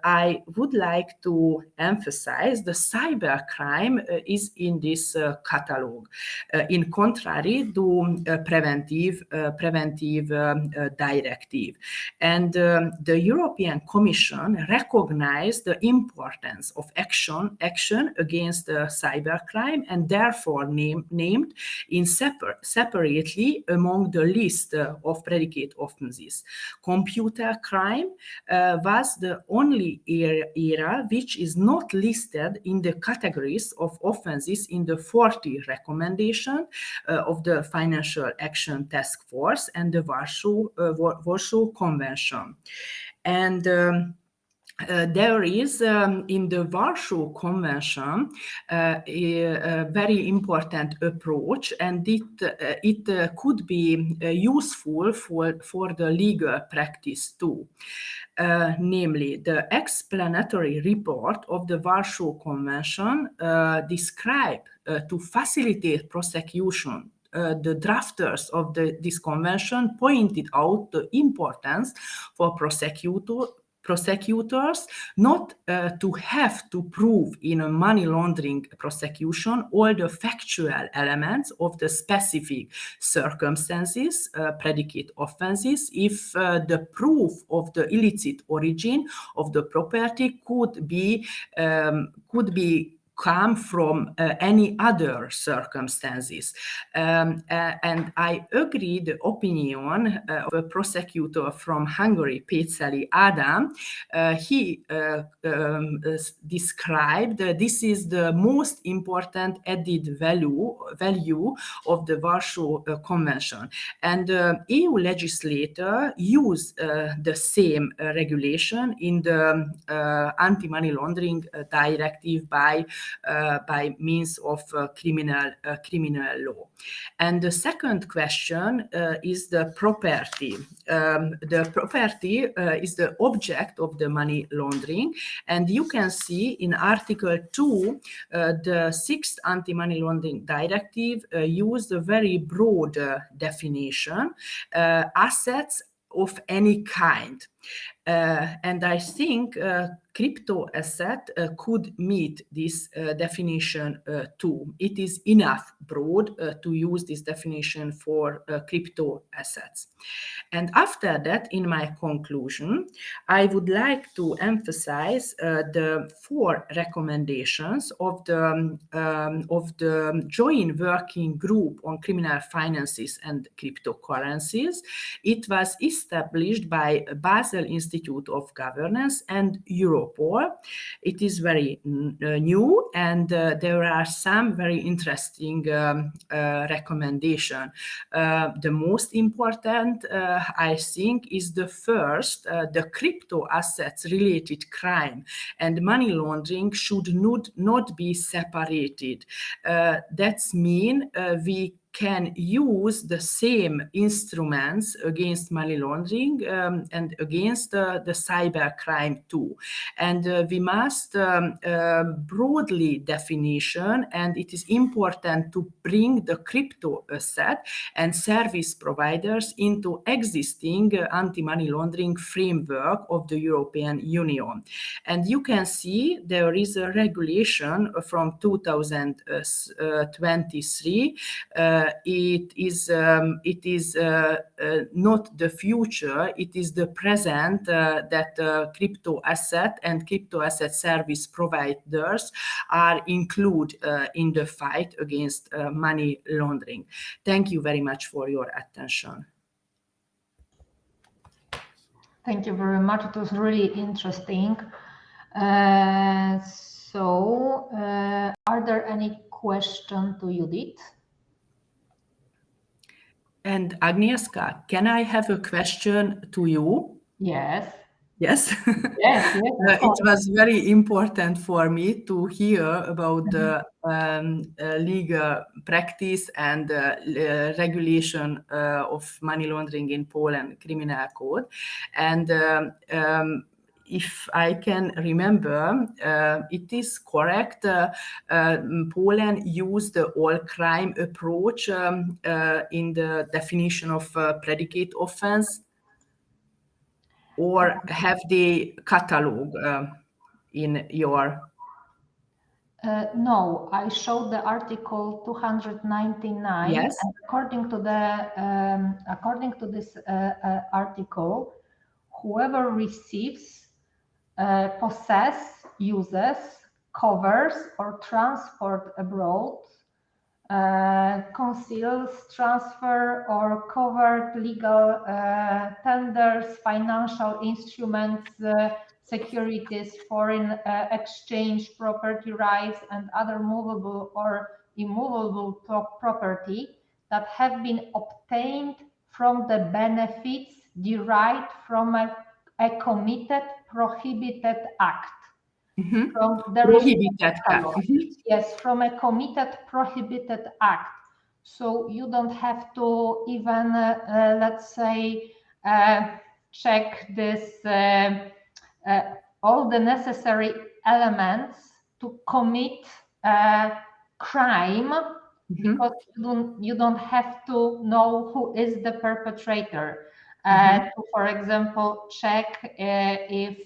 I would like to emphasize the cybercrime is in this catalog, in contrary to preventive directive. And the European Commission recognized the importance of action against cybercrime, and therefore named in separately among the list of predicate offenses. Computer crime was the only area which is not listed in the categories of offenses in the 40 recommendation of the Financial Action Task Force and the Warsaw Convention. And there is in the Warsaw Convention a very important approach, and it could be useful for the legal practice too. Namely, the explanatory report of the Warsaw Convention describe to facilitate prosecution. The drafters of this convention pointed out the importance for prosecutors not to have to prove in a money laundering prosecution all the factual elements of the specific circumstances, predicate offenses, if the proof of the illicit origin of the property could be come from any other circumstances. And I agree the opinion of a prosecutor from Hungary, Péceli Adam. He described this is the most important added value of the Warsaw Convention. And EU legislator use the same regulation in the anti-money laundering directive by means of criminal law. And the second question is the property. The property is the object of the money laundering, and you can see in Article 2, the 6th Anti-Money Laundering Directive used a very broad definition, assets of any kind. And I think crypto asset could meet this definition too. It is enough broad to use this definition for crypto assets. And after that, in my conclusion, I would like to emphasize the 4 recommendations of the joint working group on criminal finances and cryptocurrencies. It was established by Basel Institute of Governance and Europol. It is very new, and there are some very interesting recommendations. The most important, I think, is the first, the crypto assets related crime and money laundering should not be separated. That's mean we can use the same instruments against money laundering and against the cybercrime too. And we must broadly definition, and it is important to bring the crypto asset and service providers into existing anti-money laundering framework of the European Union. And you can see there is a regulation from 2023. It is not the future, it is the present that crypto asset and crypto asset service providers are included in the fight against money laundering. Thank you very much for your attention. Thank you very much. It was really interesting. Are there any questions to Judith? And Agnieszka, can I have a question to you? Yes. Yes. Yes. It was very important for me to hear about the legal practice and regulation of money laundering in Poland criminal code. And if I can remember, it is correct. Poland used the all-crime approach in the definition of predicate offense. or have the catalog in your? No, I showed the article 299, Yes. and according to this article, whoever receives, possess, uses, covers, or transport abroad, conceals, transfer, or covered legal tenders, financial instruments, securities, foreign exchange, property rights, and other movable or immovable property that have been obtained from the benefits derived from a committed prohibited act. Mm-hmm. From Prohibited act. Yes, from a committed prohibited act. So you don't have to even, let's say, check this, all the necessary elements to commit crime, because you don't have to know who is the perpetrator. To, for example, check if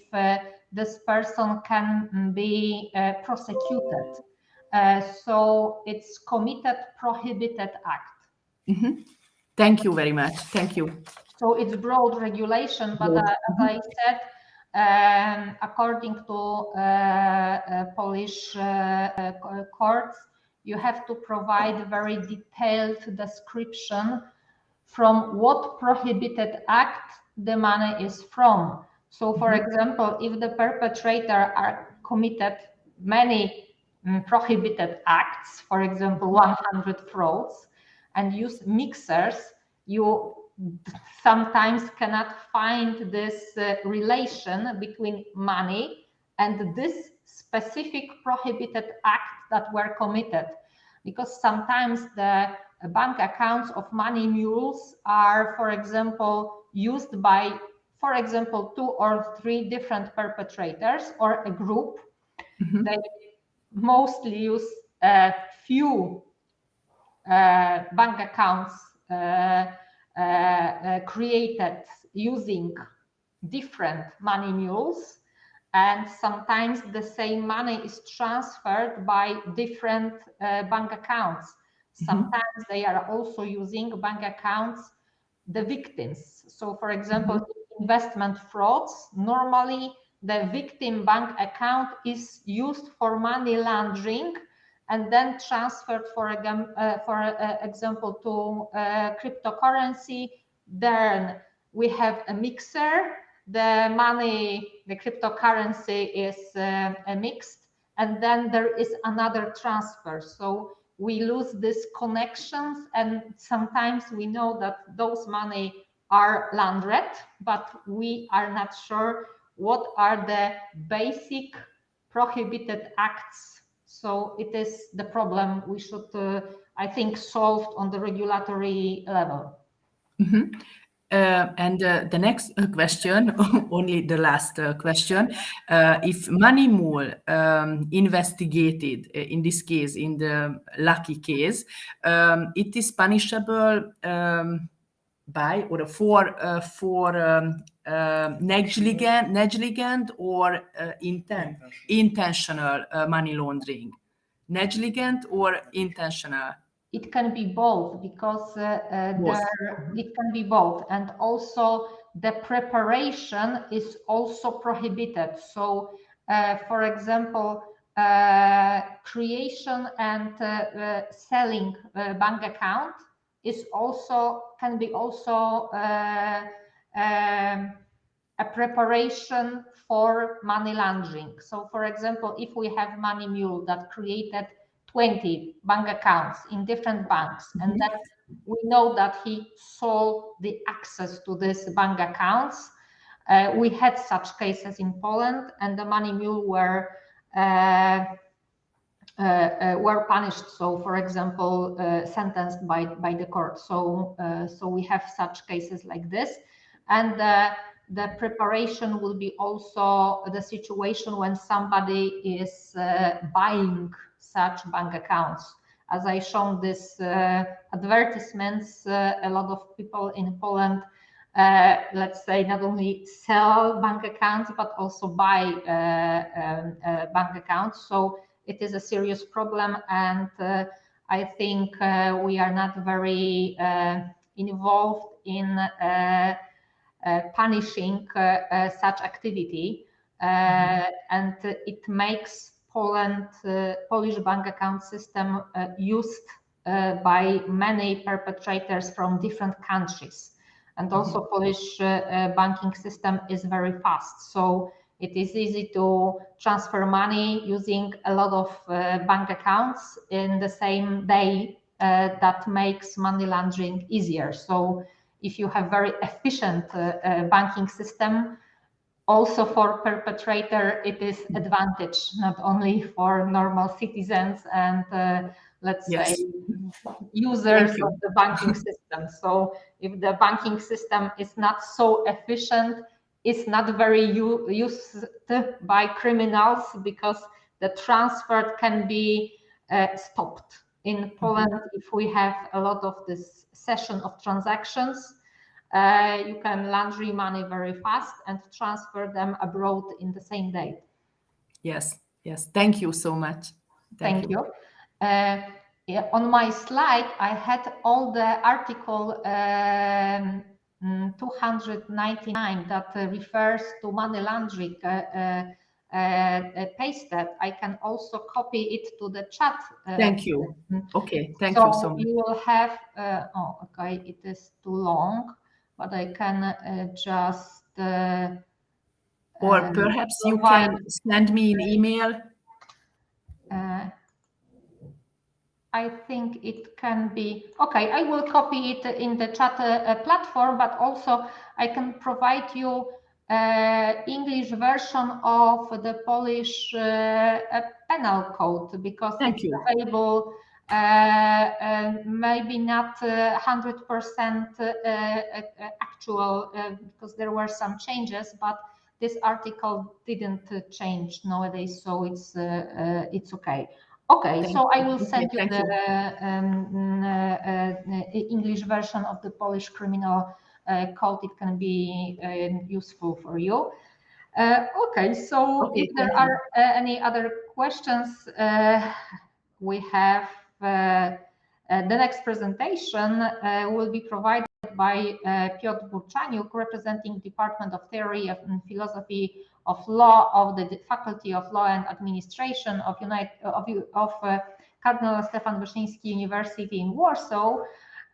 this person can be prosecuted. So it's committed prohibited act. Thank you very much. Thank you. So it's broad regulation, but as I said, according to Polish courts, you have to provide very detailed description from what prohibited act the money is from. So, for example, if the perpetrator are committed many prohibited acts, for example, 100 frauds, and use mixers, you sometimes cannot find this relation between money and this specific prohibited act that were committed, because sometimes the bank accounts of money mules are, for example, used by, for example, 2 or 3 different perpetrators or a group. They mostly use a few bank accounts created using different money mules, and sometimes the same money is transferred by different bank accounts. Sometimes they are also using bank accounts, the victims. So, for example, investment frauds, normally the victim bank account is used for money laundering and then transferred, for example, to cryptocurrency. Then we have a mixer. The money, the cryptocurrency is mixed, and then there is another transfer. So we lose these connections, and sometimes we know that those money are laundered, but we are not sure what are the basic prohibited acts. So it is the problem we should, I think, solve on the regulatory level. And the next question, only the last question, if money mule investigated, in this case, in the Lucky case, it is punishable by or for negligent or intentional money laundering. Negligent or intentional? It can be both, because it can be both, and also the preparation is also prohibited. So, for example, creation and selling bank account is also can be also a preparation for money laundering. So, for example, if we have money mule that created 20 bank accounts in different banks, and that we know that he sold the access to these bank accounts. We had such cases in Poland, and the money mule were punished. So, for example, sentenced by the court. So, so we have such cases like this, and the preparation will be also the situation when somebody is buying such bank accounts. As I shown this advertisements, a lot of people in Poland let's say, not only sell bank accounts, but also buy bank accounts. So it is a serious problem, and I think we are not very involved in punishing such activity, and it makes Polish bank account system used by many perpetrators from different countries. And also Polish banking system is very fast. So it is easy to transfer money using a lot of bank accounts in the same day. That makes money laundering easier. So if you have very efficient banking system, also for perpetrator, it is advantage, not only for normal citizens and let's say users of the banking system. So if the banking system is not so efficient, it's not very used by criminals, because the transfer can be stopped. In Poland, if we have a lot of this session of transactions, you can launder money very fast and transfer them abroad in the same day. Yes, yes. Thank you so much. Thank you. On my slide, I had all the article 299 that refers to money laundering pasted. I can also copy it to the chat. Thank you. Okay, thank you so much. You will have, oh, okay, it is too long, but I can just... or perhaps you can send me an email. I think it can be, okay, I will copy it in the chat platform, but also I can provide you English version of the Polish penal code, because it's available, maybe not 100% actual, because there were some changes, but this article didn't change nowadays, so it's okay. Okay, so I will send you the English version of the Polish criminal code. It can be useful for you. Okay, so if there are any other questions, we have the next presentation will be provided by Piotr Burczaniuk, representing Department of Theory and Philosophy of Law of the Faculty of Law and Administration of Cardinal Stefan Wyszyński University in Warsaw.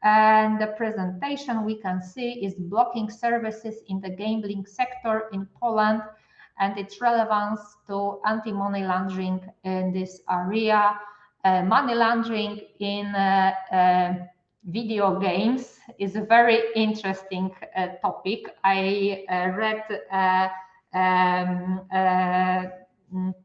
And the presentation we can see is blocking services in the gambling sector in Poland and its relevance to anti-money laundering in this area. Money laundering in video games is a very interesting topic. I read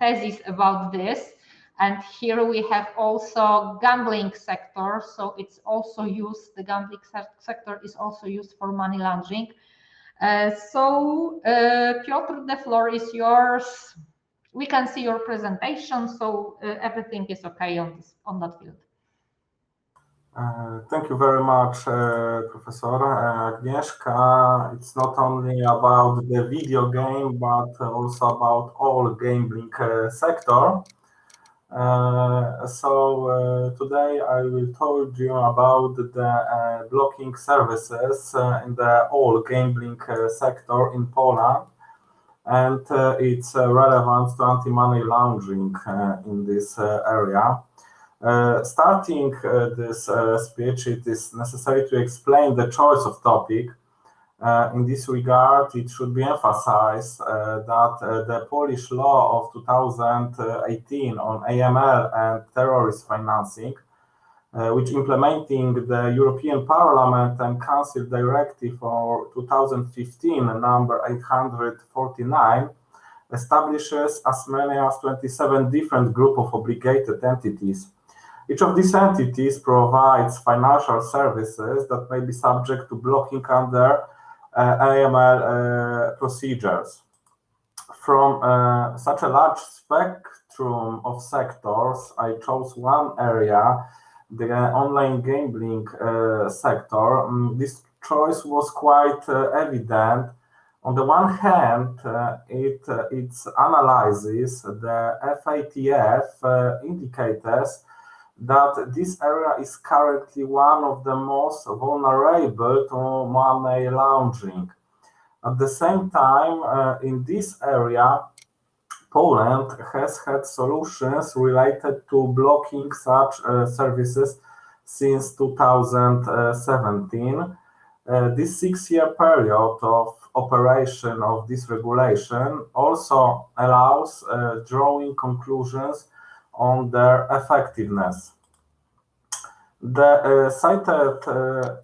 thesis about this, and here we have also gambling sector, so it's also used, the gambling sector is also used for money laundering. So Piotr, the floor is yours. We can see your presentation, so everything is okay on that field. Thank you very much, Professor Agnieszka. It's not only about the video game, but also about all gambling sector. Today I will tell you about the blocking services in the all gambling sector in Poland, and its relevance to anti-money laundering in this area. Starting this speech, it is necessary to explain the choice of topic. In this regard, it should be emphasized that the Polish law of 2018 on AML and terrorist financing, which implementing the European Parliament and Council Directive for 2015, number 849, establishes as many as 27 different groups of obligated entities. Each of these entities provides financial services that may be subject to blocking under AML procedures. From such a large spectrum of sectors, I chose one area, the online gambling sector. This choice was quite evident. On the one hand, it analyzes the FATF indicators that this area is currently one of the most vulnerable to money laundering. At the same time, in this area, Poland has had solutions related to blocking such services since 2017. This 6-year period of operation of this regulation also allows drawing conclusions on their effectiveness. The cited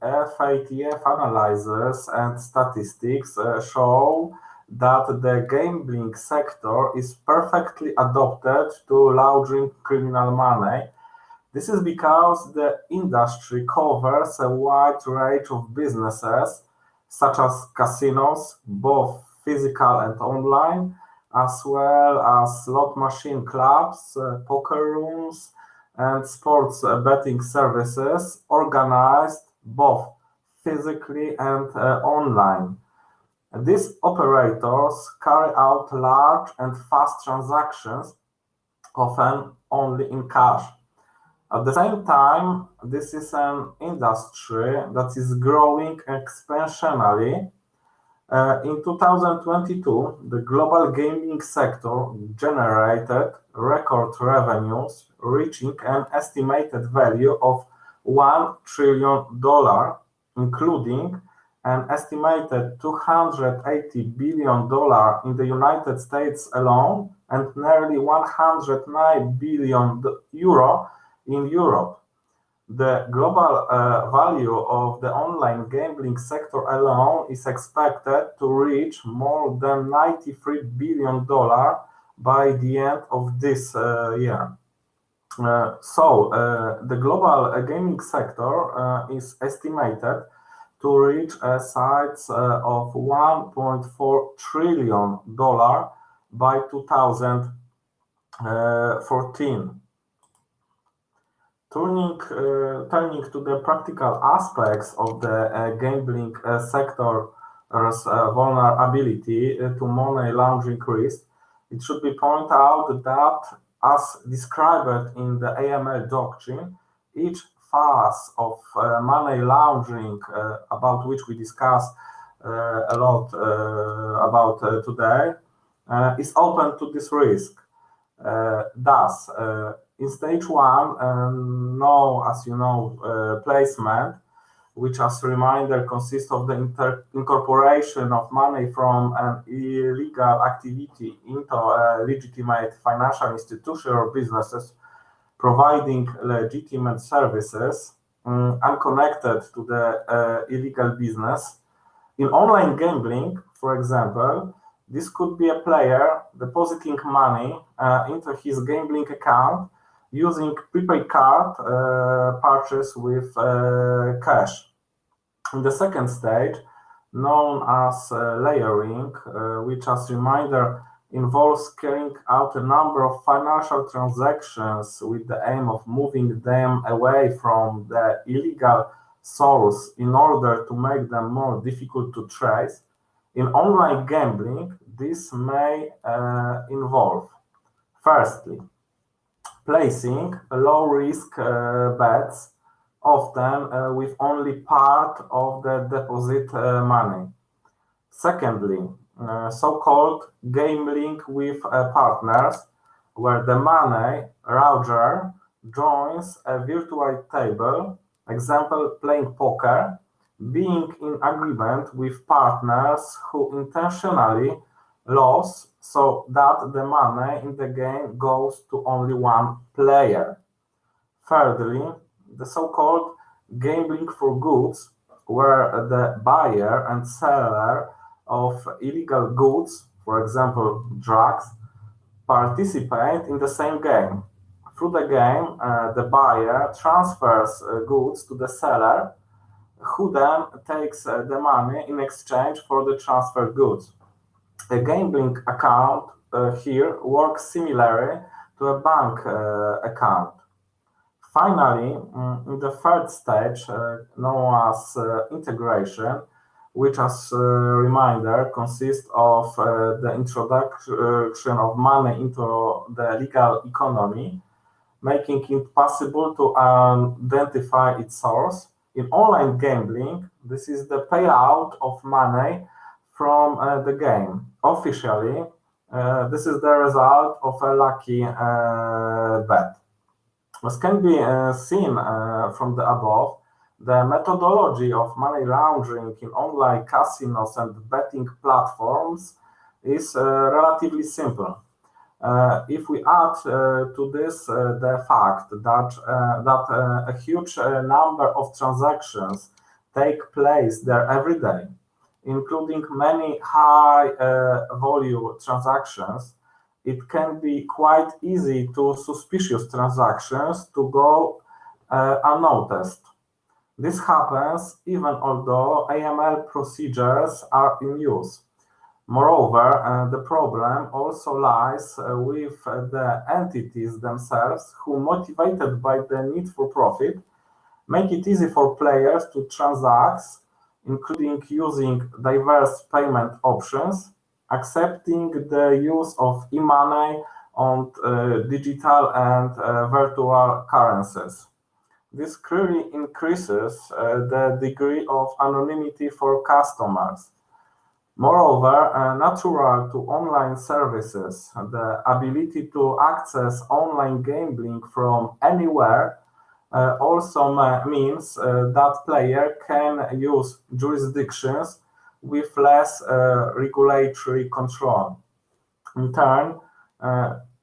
FATF analyses and statistics show that the gambling sector is perfectly adapted to laundering criminal money. This is because the industry covers a wide range of businesses, such as casinos, both physical and online, as well as slot machine clubs, poker rooms, and sports betting services organized both physically and online. These operators carry out large and fast transactions, often only in cash. At the same time, this is an industry that is growing exponentially. In 2022, the global gaming sector generated record revenues, reaching an estimated value of $1 trillion, including an estimated $280 billion in the United States alone and nearly 109 billion euro in Europe. The global value of the online gambling sector alone is expected to reach more than $93 billion by the end of this year. The global gaming sector is estimated to reach a size of $1.4 trillion by 2014. Turning to the practical aspects of the gambling sector's vulnerability to money laundering risk, it should be pointed out that, as described in the AML doctrine, each phase of money laundering, about which we discussed a lot about today, is open to this risk. Thus, in stage one, placement, which as a reminder consists of the incorporation of money from an illegal activity into a legitimate financial institution or businesses providing legitimate services unconnected to the illegal business. In online gambling, for example, this could be a player depositing money into his gambling account using prepaid card purchase with cash. In the second stage, known as layering, which as a reminder involves carrying out a number of financial transactions with the aim of moving them away from the illegal source in order to make them more difficult to trace. In online gambling, this may involve, firstly, placing low-risk bets, often with only part of the deposit money. Secondly, so-called gambling with partners, where the money Roger joins a virtual table, example playing poker, being in agreement with partners who intentionally lose so that the money in the game goes to only one player. Thirdly, the so-called gambling for goods, where the buyer and seller of illegal goods, for example, drugs, participate in the same game. Through the game, the buyer transfers goods to the seller, who then takes the money in exchange for the transferred goods. A gambling account here works similarly to a bank account. Finally, in the third stage, known as integration, which, as a reminder, consists of the introduction of money into the legal economy, making it possible to identify its source. In online gambling, this is the payout of money from the game. Officially, this is the result of a lucky bet. As can be seen from the above, the methodology of money laundering in online casinos and betting platforms is relatively simple. If we add to this the fact that a huge number of transactions take place there every day, including many high volume transactions, it can be quite easy to suspicious transactions to go unnoticed. This happens even although AML procedures are in use. Moreover, the problem also lies with the entities themselves who, motivated by the need for profit, make it easy for players to transact, including using diverse payment options, accepting the use of e-money on digital and virtual currencies. This clearly increases the degree of anonymity for customers. Moreover, natural to online services, the ability to access online gambling from anywhere also means that player can use jurisdictions with less regulatory control. In turn,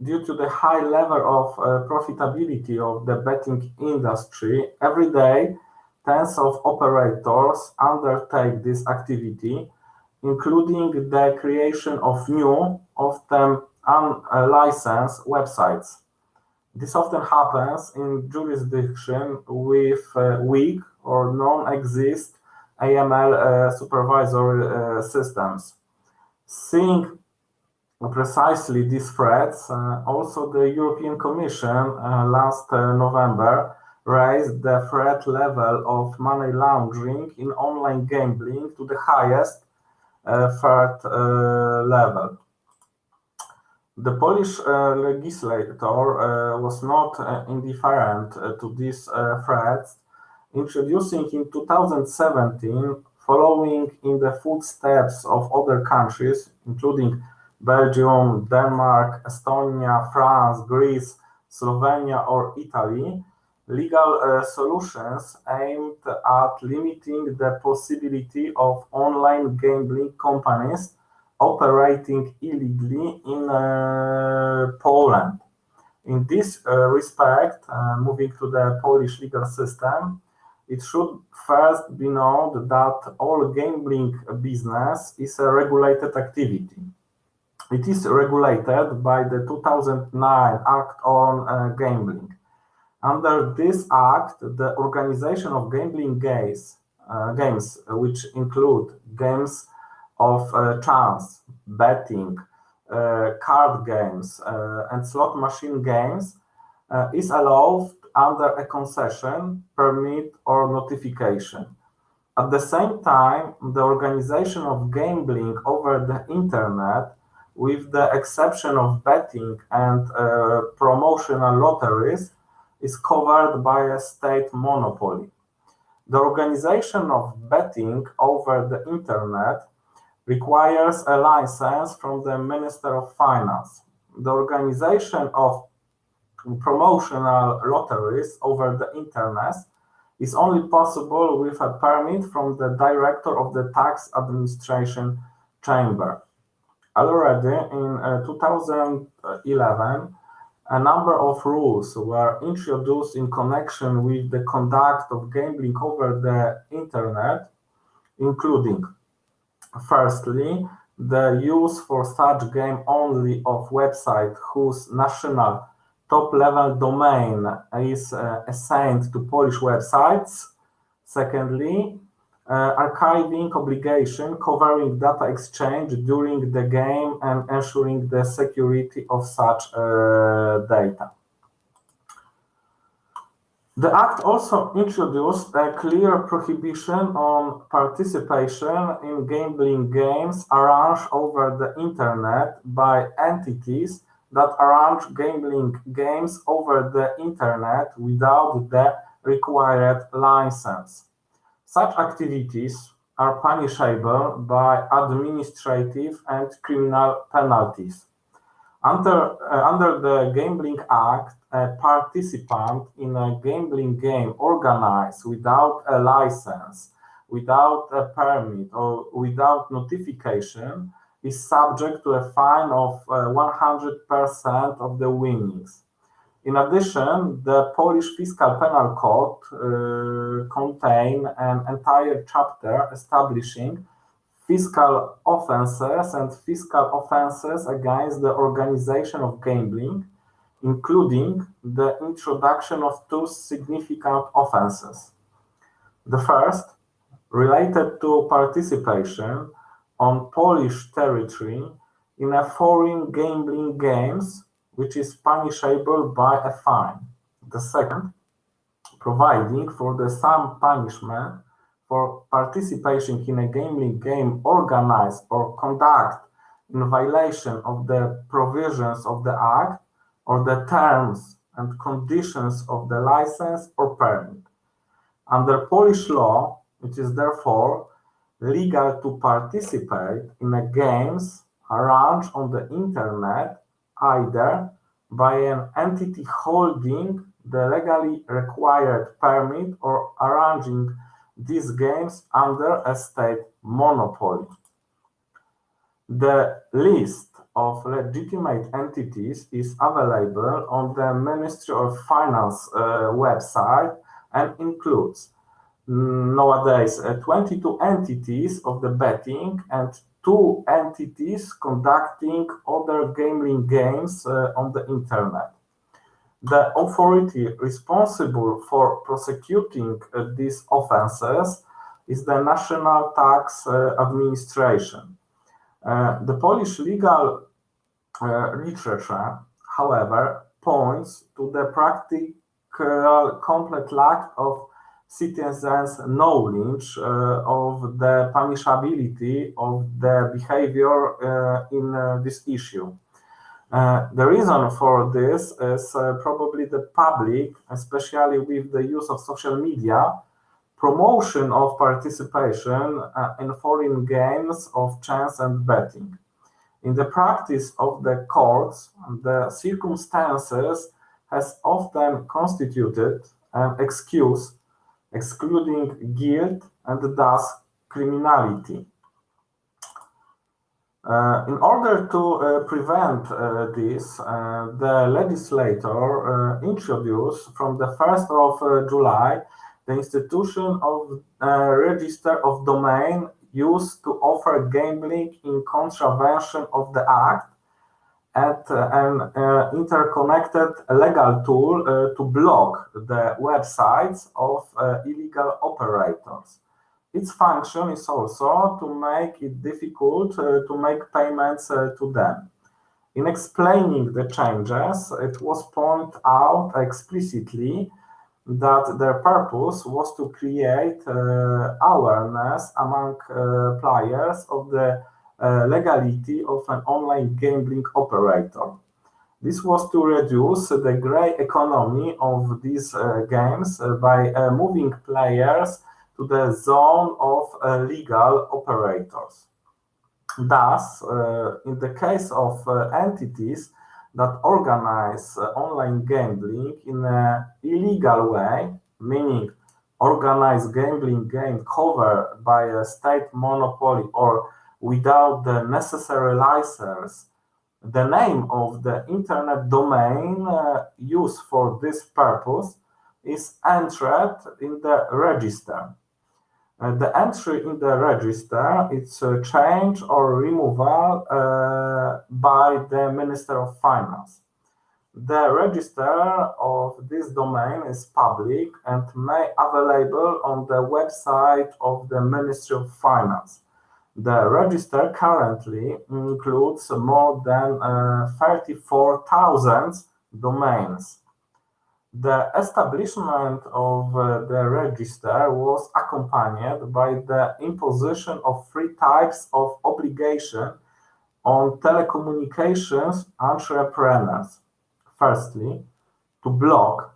due to the high level of profitability of the betting industry, every day tens of operators undertake this activity, including the creation of new, often unlicensed websites. This often happens in jurisdictions with weak or non-exist AML supervisory systems. Seeing precisely these threats, also the European Commission last November raised the threat level of money laundering in online gambling to the highest third level. The Polish legislator was not indifferent to these threats, introducing in 2017, following in the footsteps of other countries, including Belgium, Denmark, Estonia, France, Greece, Slovenia, or Italy, legal solutions aimed at limiting the possibility of online gambling companies operating illegally in Poland. In this respect, moving to the Polish legal system, it should first be known that all gambling business is a regulated activity. It is regulated by the 2009 Act on Gambling. Under this act, the organization of gambling games, which include games of chance, betting, card games, and slot machine games, is allowed under a concession, permit, or notification. At the same time, the organization of gambling over the internet, with the exception of betting and promotional lotteries, is covered by a state monopoly. The organization of betting over the internet requires a license from the Minister of Finance. The organization of promotional lotteries over the internet is only possible with a permit from the Director of the Tax Administration Chamber. Already in 2011, a number of rules were introduced in connection with the conduct of gambling over the internet, including, firstly, the use for such game only of website whose national top-level domain is assigned to Polish websites. Secondly, archiving obligation covering data exchange during the game and ensuring the security of such data. The Act also introduced a clear prohibition on participation in gambling games arranged over the Internet by entities that arrange gambling games over the Internet without the required license. Such activities are punishable by administrative and criminal penalties. Under the Gambling Act, a participant in a gambling game organized without a license, without a permit, or without notification is subject to a fine of 100% of the winnings. In addition, the Polish Fiscal Penal Code contains an entire chapter establishing fiscal offenses and fiscal offenses against the organization of gambling, including the introduction of two significant offenses. The first, related to participation on Polish territory in a foreign gambling games, which is punishable by a fine. The second, providing for the same punishment for participation in a gambling game organized or conduct in violation of the provisions of the Act or the terms and conditions of the license or permit. Under Polish law, it is therefore legal to participate in a games arranged on the Internet either by an entity holding the legally required permit or arranging these games under a state monopoly. The list of legitimate entities is available on the Ministry of Finance website and includes nowadays 22 entities of the betting and 2 entities conducting other gambling games on the Internet. The authority responsible for prosecuting these offenses is the National Tax Administration. The Polish legal literature, however, points to the practical complete lack of citizens' knowledge of the punishability of the behavior in this issue. The reason for this is probably the public, especially with the use of social media, promotion of participation in foreign games of chance and betting. In the practice of the courts, the circumstances has often constituted an excuse, excluding guilt and thus criminality. In order to prevent this, the legislator introduced from the 1st of July the institution of a register of domain used to offer gambling in contravention of the Act and an interconnected legal tool to block the websites of illegal operators. Its function is also to make it difficult to make payments to them. In explaining the changes, it was pointed out explicitly that their purpose was to create awareness among players of the legality of an online gambling operator. This was to reduce the grey economy of these games by moving players to the zone of legal operators. Thus, in the case of entities that organize online gambling in an illegal way, meaning organized gambling game covered by a state monopoly or without the necessary license, the name of the internet domain used for this purpose is entered in the register. The entry in the register is change or removal by the Minister of Finance. The register of this domain is public and may available on the website of the Ministry of Finance. The register currently includes more than 34,000 domains. The establishment of the register was accompanied by the imposition of three types of obligation on telecommunications entrepreneurs. Firstly, to block,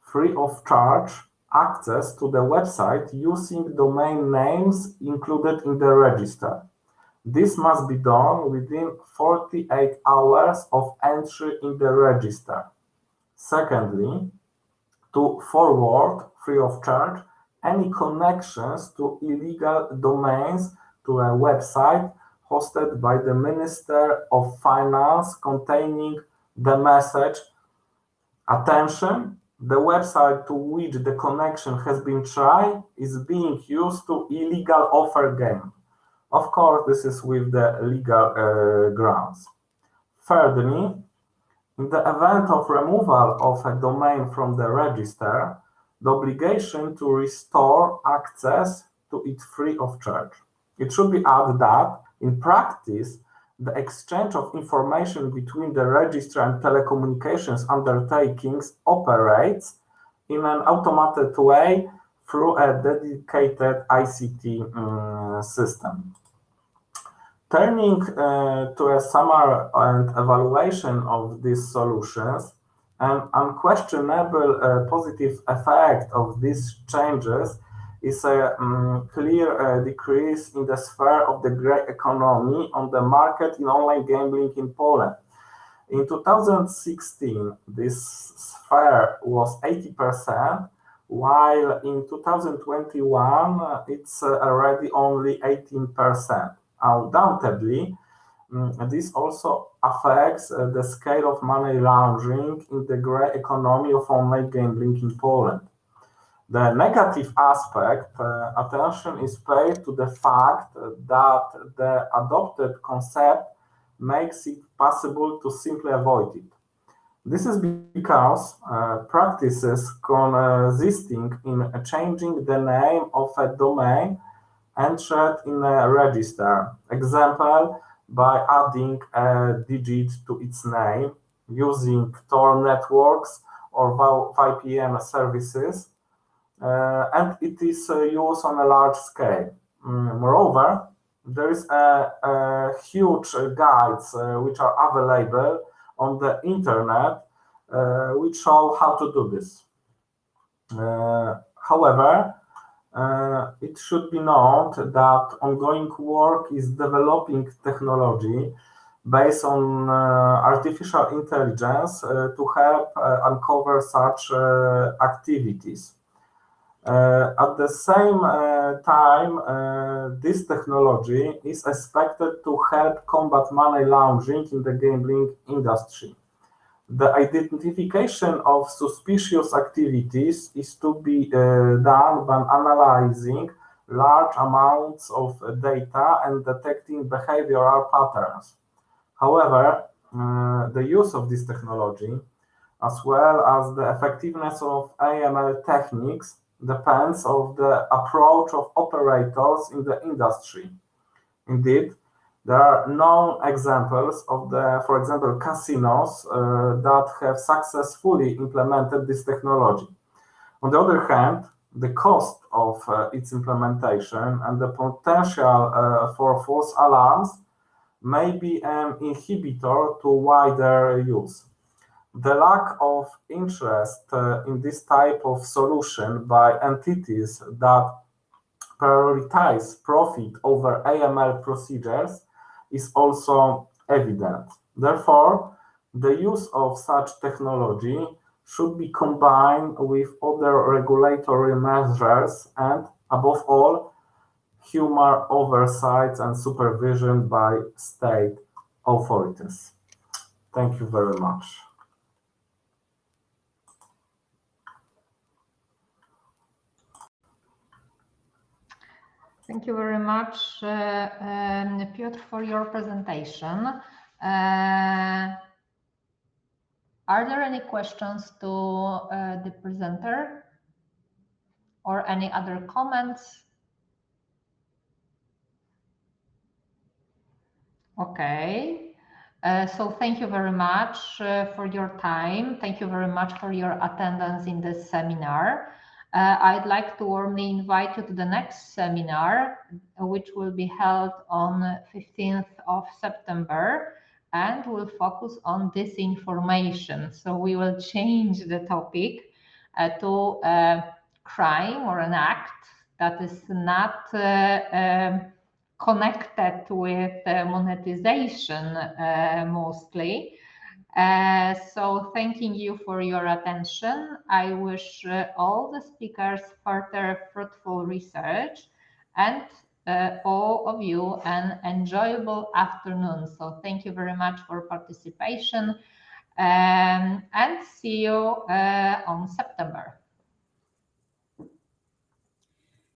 free of charge, access to the website using domain names included in the register. This must be done within 48 hours of entry in the register. Secondly, to forward, free of charge, any connections to illegal domains to a website hosted by the Minister of Finance containing the message, "Attention, the website to which the connection has been tried is being used to illegal offer game." Of course, this is with the legal grounds. Thirdly, in the event of removal of a domain from the register, the obligation to restore access to it free of charge. It should be added that, in practice, the exchange of information between the register and telecommunications undertakings operates in an automated way through a dedicated ICT system. Turning to a summary and evaluation of these solutions, an unquestionable positive effect of these changes is a clear decrease in the sphere of the grey economy on the market in online gambling in Poland. In 2016, this sphere was 80%, while in 2021, it's already only 18%. Undoubtedly, this also affects the scale of money laundering in the grey economy of online gambling in Poland. The negative aspect, attention is paid to the fact that the adopted concept makes it possible to simply avoid it. This is because practices consisting in changing the name of a domain entered in a register, example, by adding a digit to its name, using Tor networks or VPN services, and it is used on a large scale. Moreover, there is a huge guides which are available on the internet which show how to do this. However, it should be noted that ongoing work is developing technology based on artificial intelligence to help uncover such activities. At the same time, this technology is expected to help combat money laundering in the gambling industry. The identification of suspicious activities is to be done by analyzing large amounts of data and detecting behavioral patterns. However, the use of this technology, as well as the effectiveness of AML techniques, depends on the approach of operators in the industry. Indeed, there are known examples of for example, casinos that have successfully implemented this technology. On the other hand, the cost of its implementation and the potential for false alarms may be an inhibitor to wider use. The lack of interest in this type of solution by entities that prioritize profit over AML procedures is also evident. Therefore, the use of such technology should be combined with other regulatory measures and, above all, human oversight and supervision by state authorities. Thank you very much. Thank you very much, Piotr, for your presentation. Are there any questions to the presenter or any other comments? Okay. So thank you very much for your time. Thank you very much for your attendance in this seminar. I'd like to warmly invite you to the next seminar, which will be held on 15th of September and will focus on disinformation. So we will change the topic to crime or an act that is not connected with monetization mostly. So thanking you for your attention. I wish all the speakers further fruitful research and all of you an enjoyable afternoon. So thank you very much for participation and see you on September.